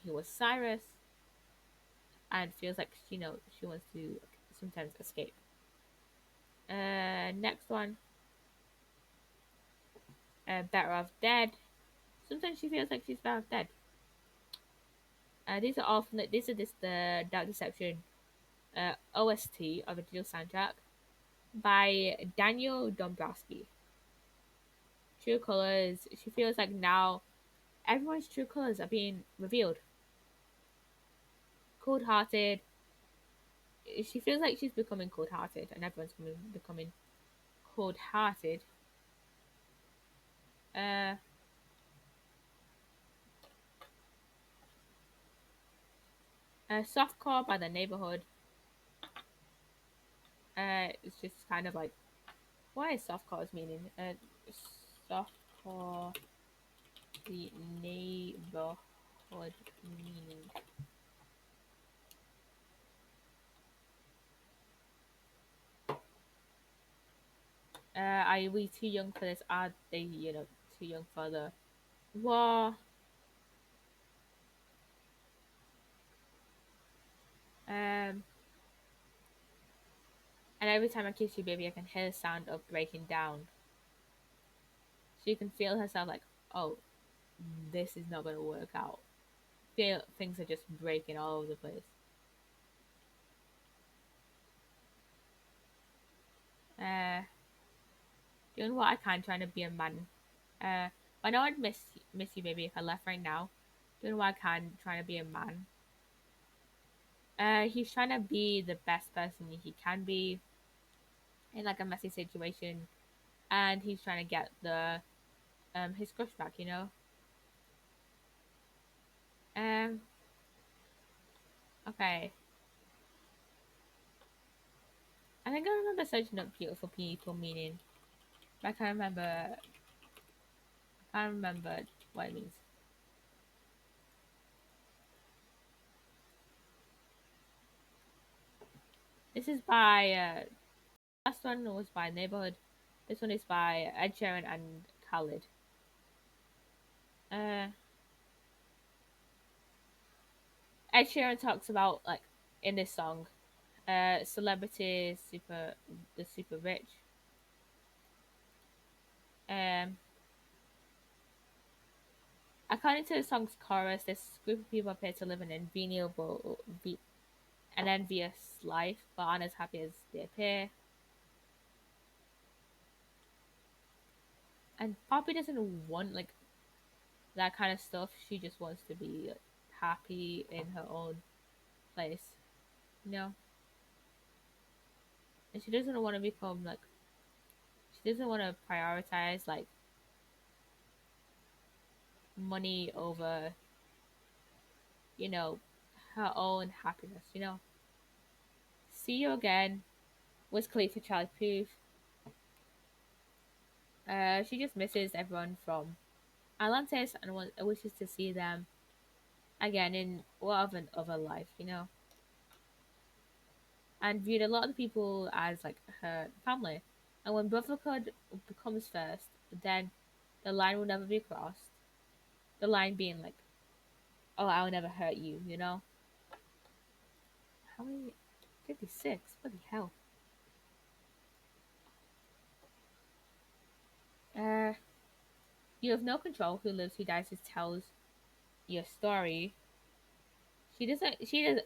Speaker 1: he was Cyrus, and feels like she wants to sometimes escape. Next one, Better Off Dead. Sometimes she feels like she's better off dead. These are all from these are just the Dark Deception OST of a digital soundtrack by Daniel Dombrowski. True colors. She feels like now everyone's true colors are being revealed. Cold hearted. She feels like she's becoming cold hearted, and everyone's becoming cold hearted. Uh, Softcore by the Neighborhood. It's just kind of like, what is softcore's meaning? Softcore, the neighborhood meaning. Are we too young for this? Are they, too young for the war? Um, and every time I kiss you, baby, I can hear the sound of breaking down. She can feel herself like, oh, this is not gonna work out. Feel things are just breaking all over the place. Uh, doing what I can, trying to be a man. Uh, I know I'd miss you, baby, if I left right now. Doing what I can, trying to be a man. He's trying to be the best person he can be in like a messy situation, and he's trying to get the his crush back. Um. Okay. I think I remember searching up beautiful people meaning, but I can't remember. I can't remember what it means. This is by last one was by Neighborhood. This one is by Ed Sheeran and Khalid. Uh, Ed Sheeran talks about like in this song, celebrities, the super rich. Um, According to the song's chorus, this group of people appear to live an an envious life, but aren't as happy as they appear. And Poppy doesn't want like that kind of stuff. She just wants to be like, happy in her own place, you know. And she doesn't want to become like she doesn't want to prioritize like money over you know her own happiness. See you again was Khalifa Charlie Puth. She just misses everyone from Atlantis and wishes to see them again in what of an other life. And viewed a lot of the people as like her family. And when brotherhood becomes first, then the line will never be crossed. The line being like, "Oh, I'll never hurt you." How many? 56. What the hell? Uh, you have no control. Who lives, who dies, who tells your story. She doesn't. She does.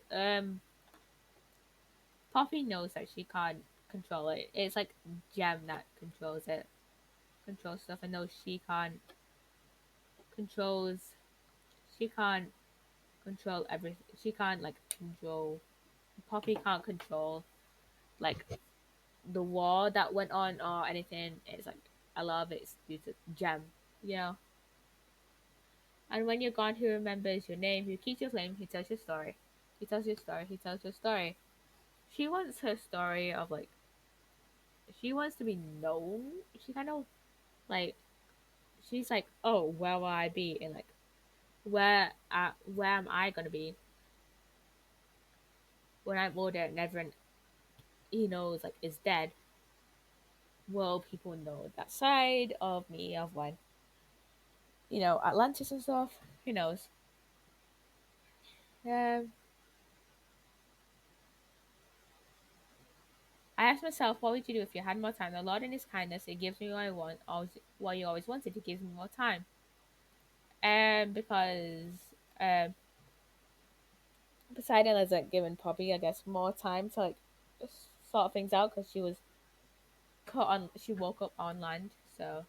Speaker 1: Poppy knows that she can't control it. It's like Gem that controls it, controls stuff. I know she can't controls. She can't control everything. She can't like control. Poppy can't control like the war that went on or anything. It's like a lot of it's due to Gem. You know. And when you're gone, who remembers your name? Who keeps your flame? Who tells your story? He tells your story. He tells your story. She wants her story of like she wants to be known. She kind of like she's like, oh, where will I be? And like, where am I gonna be when I'm older and everyone he knows like is dead? Will people know that side of me of when Atlantis and stuff? Who knows? Um, I asked myself, what would you do if you had more time? The Lord in His kindness, He gives me what I want, always what you always wanted. He gives me more time. Because um, Poseidon hasn't given Poppy, I guess, more time to like sort things out because she was caught on. She woke up on land. So,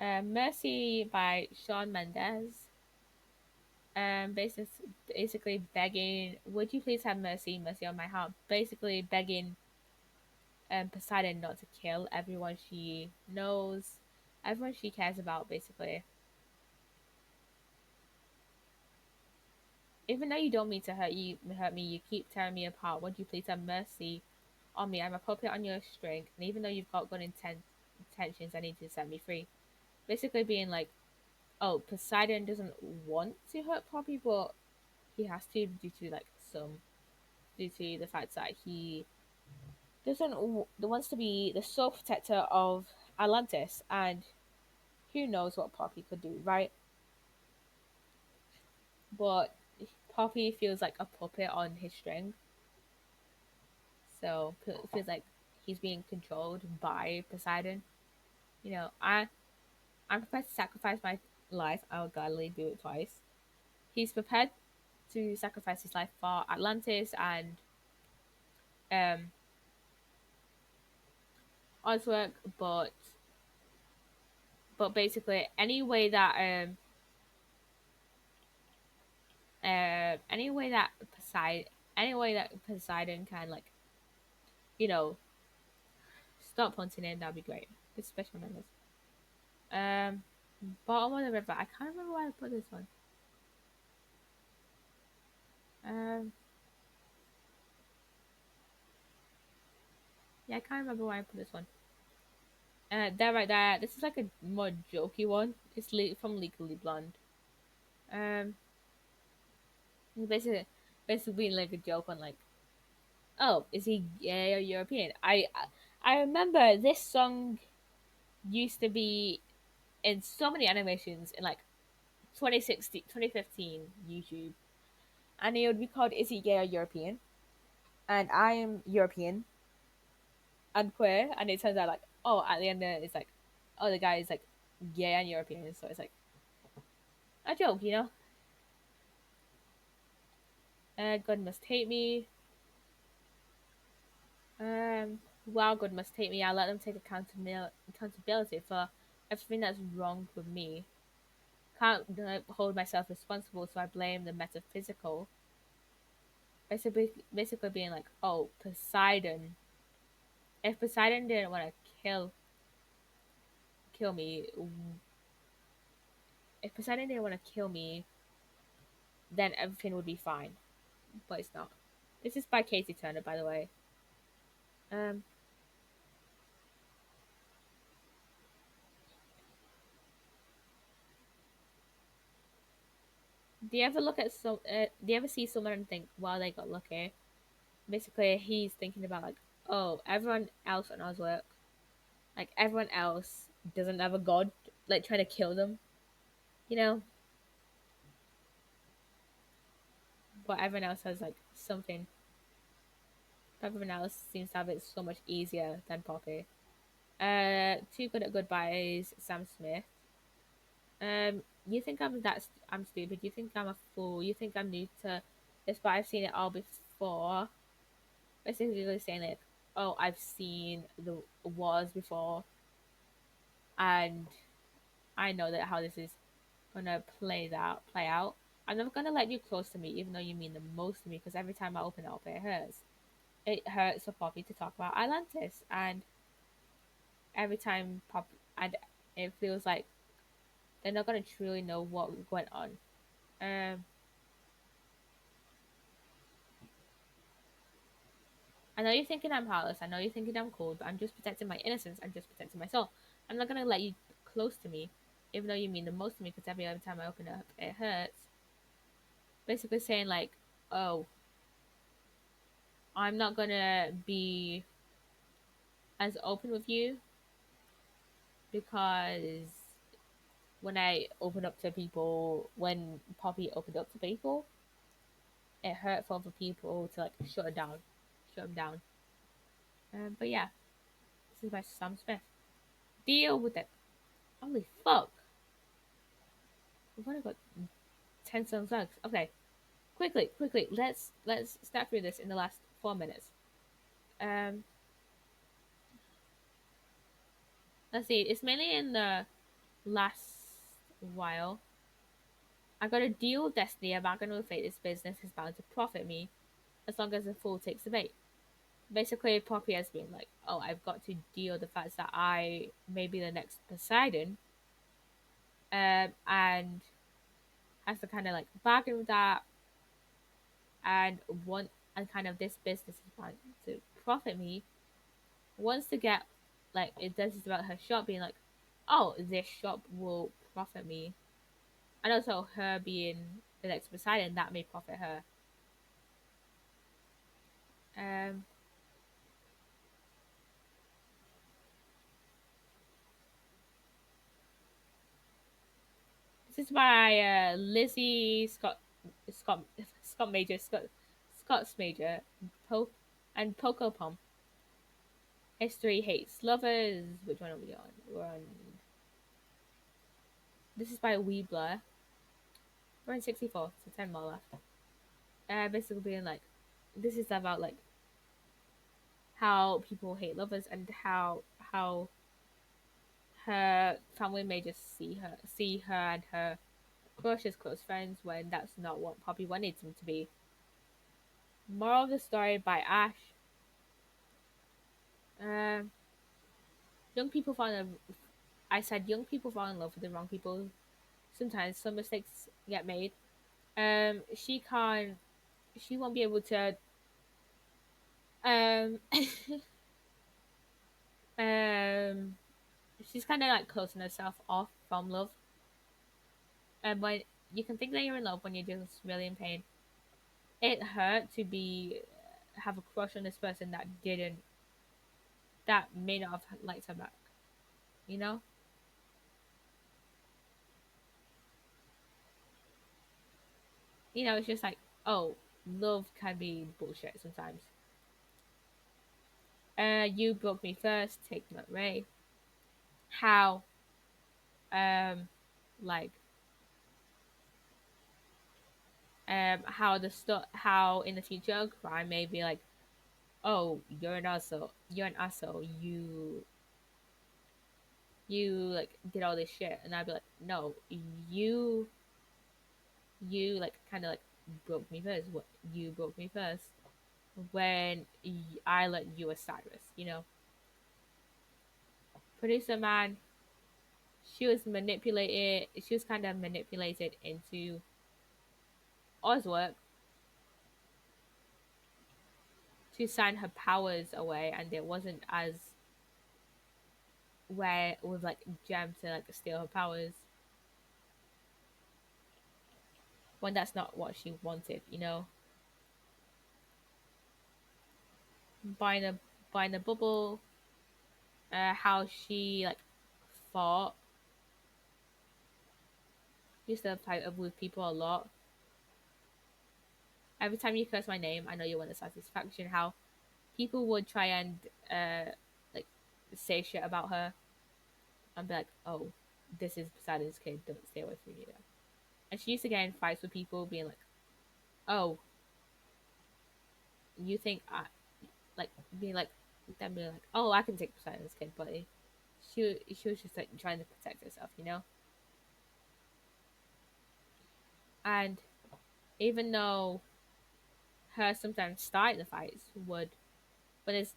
Speaker 1: Mercy by Shawn Mendes. Basically begging, would you please have mercy, mercy on my heart? Basically begging Poseidon not to kill everyone she knows, everyone she cares about. Basically, Even though you don't mean to hurt me, you keep tearing me apart. Would you please have mercy on me? I'm a puppet on your string, and even though you've got good intentions, I need you to set me free. Basically, being like, oh, Poseidon doesn't want to hurt Poppy, but he has to due to the fact that he doesn't wants to be the sole protector of Atlantis, and who knows what Poppy could do, right? But Poppy feels like a puppet on his string, so feels like he's being controlled by Poseidon. I'm prepared to sacrifice my life. I'll gladly do it twice. He's prepared to sacrifice his life for Atlantis and um Ozwork, but basically any way that Poseidon can, like, you know stop hunting him, that'd be great. It's special members. Um, Bottom of the river. I can't remember where I put this one. Um, yeah, I can't remember where I put this one. There, right there. This is like a more jokey one. It's from Legally Blonde. Um, basically, basically being like a joke on, like, oh, is he gay or European? I remember this song used to be in so many animations in, like, 2016, 2015 YouTube, and it would be called "Is He Gay or European?" And I am European and queer, and it turns out, like, oh, at the end it's like, oh, the guy is like gay and European, so it's like a joke. God must hate me. Wow, God must hate me. I let them take accountability for everything that's wrong with me. Can't hold myself responsible, so I blame the metaphysical. Basically being like, oh, Poseidon. If Poseidon didn't want to kill me, if Poseidon didn't want to kill me, then everything would be fine. But it's not. This is by Casey Turner, by the way. Um, do you ever look at some? Do you ever see someone and think, "Wow, they got lucky"? Basically, he's thinking about, like, oh, everyone else on Ozwork, like, everyone else doesn't have a god, like, trying to kill them, you know. But everyone else has, like, something. Everyone else seems to have it so much easier than Poppy. Too good at goodbyes, Sam Smith. You think I'm stupid. You think I'm a fool. You think I'm new to this, but I've seen it all before. Basically saying, like, oh, I've seen the wars before, and I know that how this is gonna play out. I'm never gonna let you close to me, even though you mean the most to me, because every time I open it up, it hurts. It hurts for Poppy to talk about Atlantis, and every time and it feels like they're not gonna truly know what went on. Um, I know you're thinking I'm heartless. I know you're thinking I'm cold, but I'm just protecting my innocence. I'm just protecting my soul. I'm not gonna let you close to me, even though you mean the most to me, because every time I open it up, it hurts. Basically saying, like, oh, I'm not gonna be as open with you because when Poppy opened up to people, it hurt for other people to, like, shut them down. But yeah, this is by Sam Smith. Deal with it. Holy fuck! We've only got 10 songs left. Okay, quickly. Let's step through this in the last 4 minutes. Um, let's see. It's mainly in the last while. I got a deal with destiny. I'm not going to fate. This business is bound to profit me as long as the fool takes the bait. Basically, Poppy has been like, oh, I've got to deal with the fact that I may be the next Poseidon, and has to kind of, like, bargain with that. and want and kind of this business is trying to profit me, wants to get like it does is about her shop being like, oh, this shop will profit me, and also her being the next beside and that may profit her. Um, this is by Lizzie Scott Major Scott's Major po- and Poco Pom. History hates lovers. Which one are we on? We're on. This is by Weebler. We're on 64, so 10 more left. Basically being like, this is about like how people hate lovers and how her family may just see her and her crush as close friends when that's not what Poppy wanted them to be. Moral of the story by Ash. Um, young people fall in. I said young people fall in love with the wrong people. Sometimes some mistakes get made. She can't. She won't be able to. Um, um, she's kind of like closing herself off from love. And when you can think that you're in love when you're just really in pain, it hurt to be have a crush on this person that may not have liked her back. You know, it's just like, oh, love can be bullshit sometimes. You broke me first. Take that, Ray. How like how in the future crime may be like, oh, you're an asshole, you like did all this shit, and I'd be like, no, you you like kind of like broke me first. What you broke me first when I let you a Cyrus, producer man. She was kind of manipulated into Ozwork to sign her powers away, and it wasn't as where with like Gem to like steal her powers when that's not what she wanted, buying a buying a bubble, how she like fought, used to fight with people a lot. Every time you curse my name, I know you want the satisfaction. How people would try and like say shit about her and be like, oh, this is Poseidon's kid, don't stay away from me. And she used to get in fights with people being like, oh, you think I like being like them being like, oh, I can take Poseidon's kid, but she was just like trying to protect herself, And even though her sometimes starting the fights would, but there's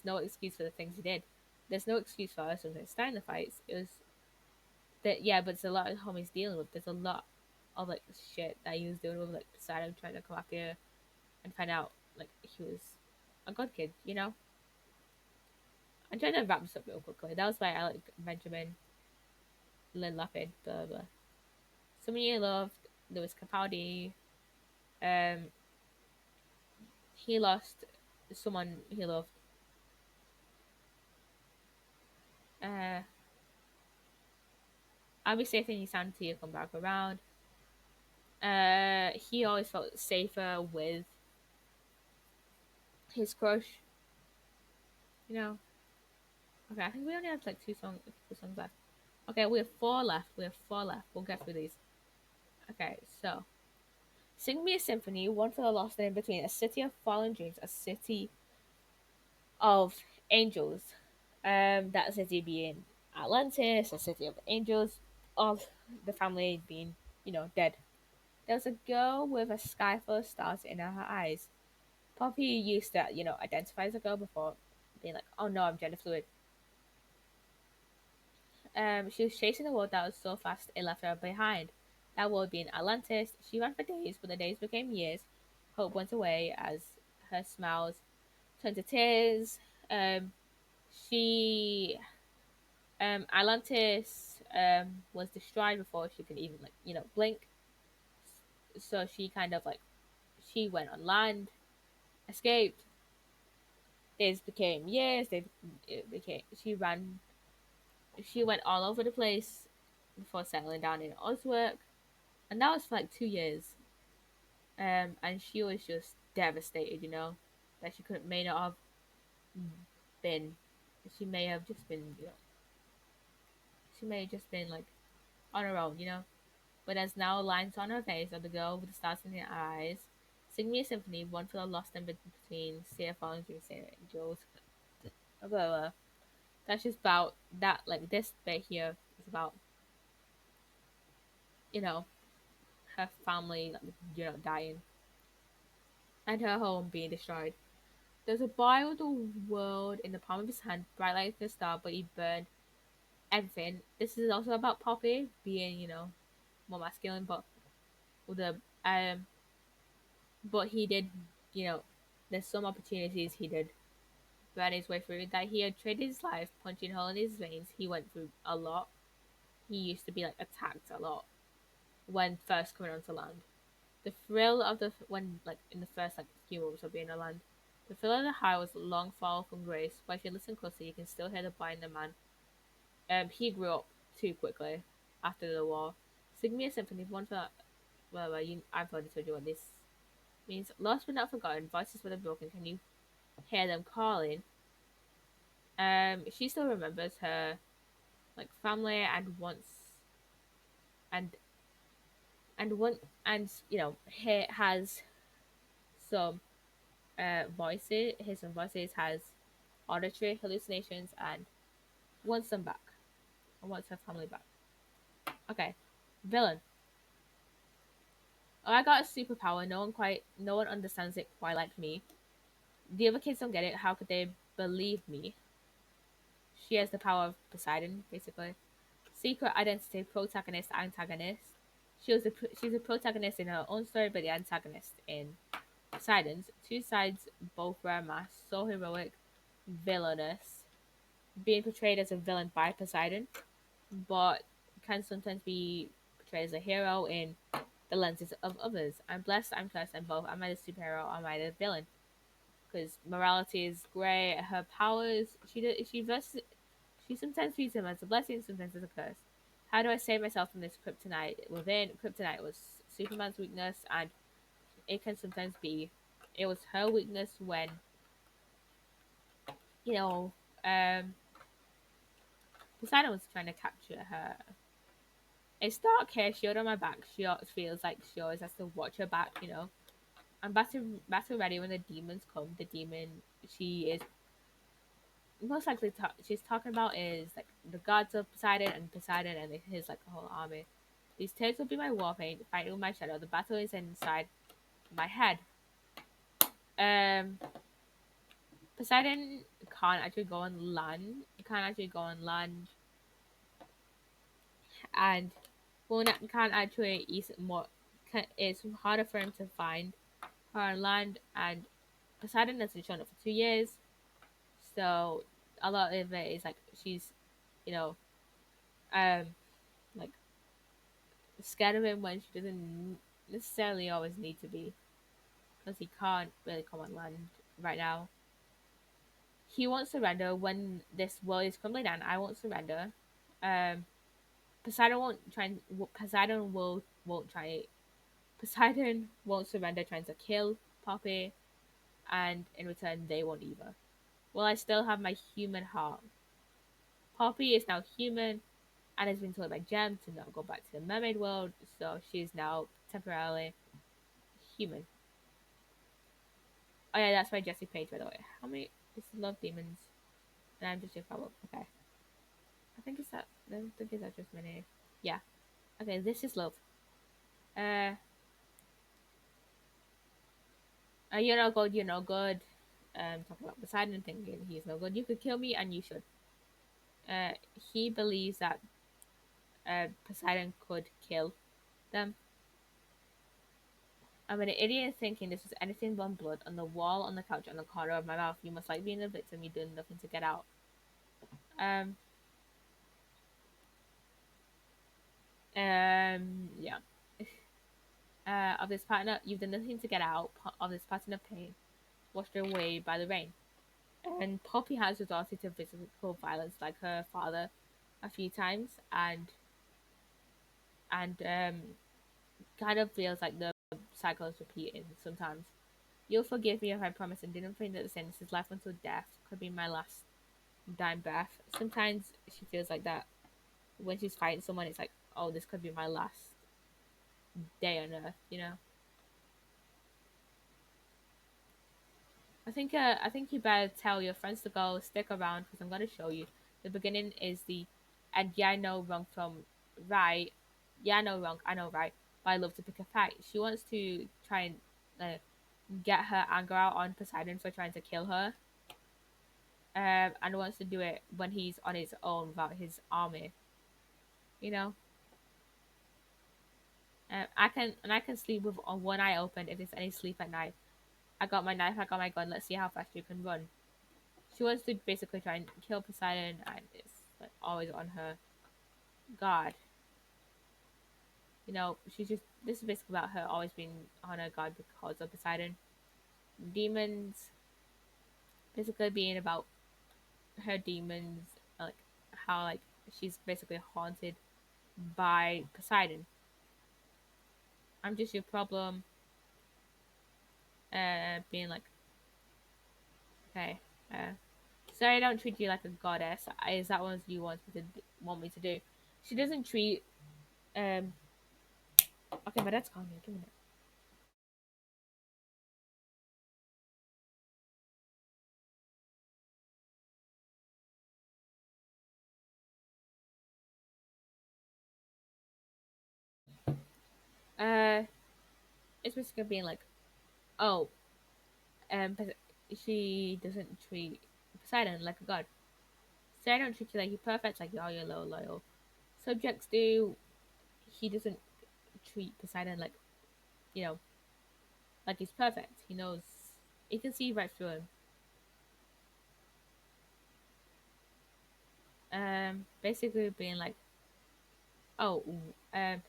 Speaker 1: no excuse for the things he did. There's no excuse for her sometimes starting the fights. It was that yeah, but it's a lot of homies dealing with. There's a lot of like shit that he was doing with like Poseidon trying to come after her and find out like he was a god kid, I'm trying to wrap this up real quickly. That was why I like Benjamin Lynn Lapid, blah blah. Someone you loved, Lewis Capaldi. Um, he lost someone he loved. Uh, I'll be safe in his hand until you come back around. He always felt safer with his crush. You know. Okay, I think we only have like two songs left. Okay, we have four left. We'll get through these. Okay, so sing me a symphony, one for the lost and in between, a city of fallen dreams, a city of angels. That city being Atlantis, a city of angels, of the family being, dead. There was a girl with a sky full of stars in her eyes. Poppy used to, identify as a girl before being like, oh no, I'm gender fluid. She was chasing a world that was so fast it left her behind. That world being Atlantis. She ran for days, but the days became years. Hope went away as her smiles turned to tears. Um, she Atlantis was destroyed before she could even blink. So she kind of like she went on land, escaped. Days became years. It became she went all over the place before settling down in Ozwork, and that was for like 2 years. And she was just devastated, that she could may not have been. She may have just been, she may have just been like on her own, But there's now lines on her face of the girl with the stars in her eyes. Sing me a symphony, one for the lost in between CFO and Dream Saint Angels. Blah, blah, blah. That's just about that. Like this bit here is about, you know, her family, dying and her home being destroyed. There's a boy with the world in the palm of his hand, bright like a star, but he burned everything. This is also about Poppy being, more masculine, but with the but he did, you know, there's some opportunities he did burn his way through that he had traded his life punching hole in his veins. He went through a lot. He used to be like attacked a lot when first coming onto land. The thrill of the when like in the first like few months of being on land, the thrill of the high was a long fall from grace. But if you listen closely, you can still hear the boy in the man. He grew up too quickly after the war. Sing me a symphony, one for I've already told you what this means. Lost but not forgotten, voices for the broken. Can you hear them calling? She still remembers her like family and wants and one and he has some voices. His some voices has auditory hallucinations and wants them back. And wants her family back. Okay, villain. Oh, I got a superpower. No one understands it quite like me. The other kids don't get it. How could they believe me? She has the power of Poseidon, basically. Secret identity, protagonist, antagonist. She's a protagonist in her own story, but the antagonist in Poseidon's. Two sides, both wear masks, so heroic, villainous, being portrayed as a villain by Poseidon, but can sometimes be portrayed as a hero in the lenses of others. I'm blessed, I'm cursed, I'm both. Am I the superhero or am I the villain? Because morality is grey. Her powers, she sometimes views them as a blessing, sometimes as a curse. How do I save myself from this kryptonite within? Kryptonite was Superman's weakness, and it can sometimes be. It was her weakness when you know um Poseidon was trying to capture her. It's dark hair shield on my back. She always feels like she always has to watch her back. I'm battle ready when the demons come. The demon she is most likely she's talking about is like the gods of Poseidon and his like a whole army. These tears will be my war paint, fighting with my shadow. The battle is inside my head. Um, Poseidon can't actually go on land. Can't actually go on land, and Moon can't actually eat more. It's harder for him to find her on land, and Poseidon hasn't shown up for 2 years. So a lot of it is like she's, you know, um, like scared of him when she doesn't necessarily always need to be, because he can't really come on land right now. He won't surrender when this world is crumbling down. I won't surrender. Um, Poseidon won't try. Poseidon won't try. Poseidon won't surrender, trying to kill Poppy, and in return they won't either. Well, I still have my human heart. Poppy is now human and has been told by Jem to not go back to the mermaid world, so she is now temporarily human. Oh yeah, that's by Jesse Page, by the way. How many? This is Love Demons, and I'm just your follow. Okay, I think it's that. I don't think it's that just many. Yeah. Okay, this is love. Uh, you're no good. You're no good. Talking about Poseidon and thinking he's no good. You could kill me, and you should. He believes that Poseidon could kill them. I'm an idiot thinking this was anything but blood on the wall, on the couch, on the corner of my mouth. You must like being a victim. You doing nothing to get out. Um. Yeah. Of this pattern, you've done nothing to get out of this pattern of pain, washed away by the rain. And Poppy has resorted to physical violence like her father a few times, and kind of feels like the cycle is repeating sometimes. You'll forgive me if I promise and didn't think that the sentence is life until death could be my last dying breath. Sometimes she feels like that when she's fighting someone. It's like, oh, this could be my last day on earth, you know. I think you better tell your friends to go stick around because I'm gonna show you. The beginning is the and yeah I know wrong from right. Yeah I know wrong, I know right. But I love to pick a fight. She wants to try and uh, get her anger out on Poseidon for trying to kill her. And wants to do it when he's on his own without his army. You know. I can sleep with one eye open if there's any sleep at night. I got my knife, I got my gun. Let's see how fast you can run. She wants to basically try and kill Poseidon, and it's like always on her guard. You know, she's just this is basically about her always being on her guard because of Poseidon. Demons, basically being about her demons, like how like she's basically haunted by Poseidon. I'm just your problem. Being like, okay, uh, sorry, I don't treat you like a goddess. Is that what you want me to do? She doesn't treat Okay, my dad's calling me. Give me a minute. Uh, it's basically being like, oh, she doesn't treat Poseidon like a god. So I don't treat you like you're perfect, like you're loyal. Subjects do. He doesn't treat Poseidon like, you know, like he's perfect. He knows. He can see right through him. Basically being like, oh, um,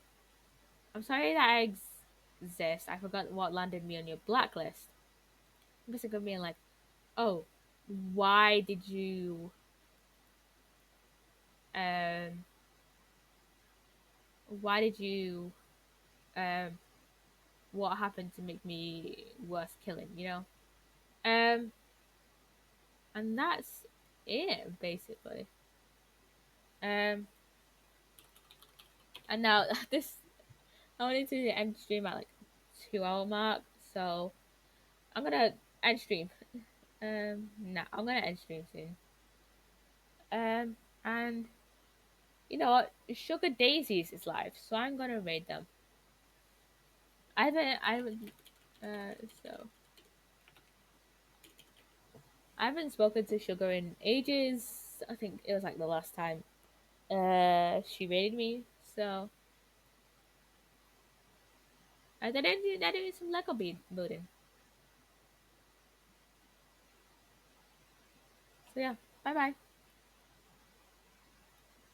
Speaker 1: I'm sorry that I exist. I forgot what landed me on your blacklist. Basically being like, oh, why did you um why did you um what happened to make me worth killing, you know? Um and that's it basically. Um and now this I wanted to end stream at like 2 hour mark, so I'm gonna end stream. Nah, I'm gonna end stream soon. And you know what? Sugar Daisies is live, so I'm gonna raid them. I haven't so I haven't spoken to Sugar in ages. I think it was like the last time she raided me. So they're doing some Lego building. So yeah, bye bye.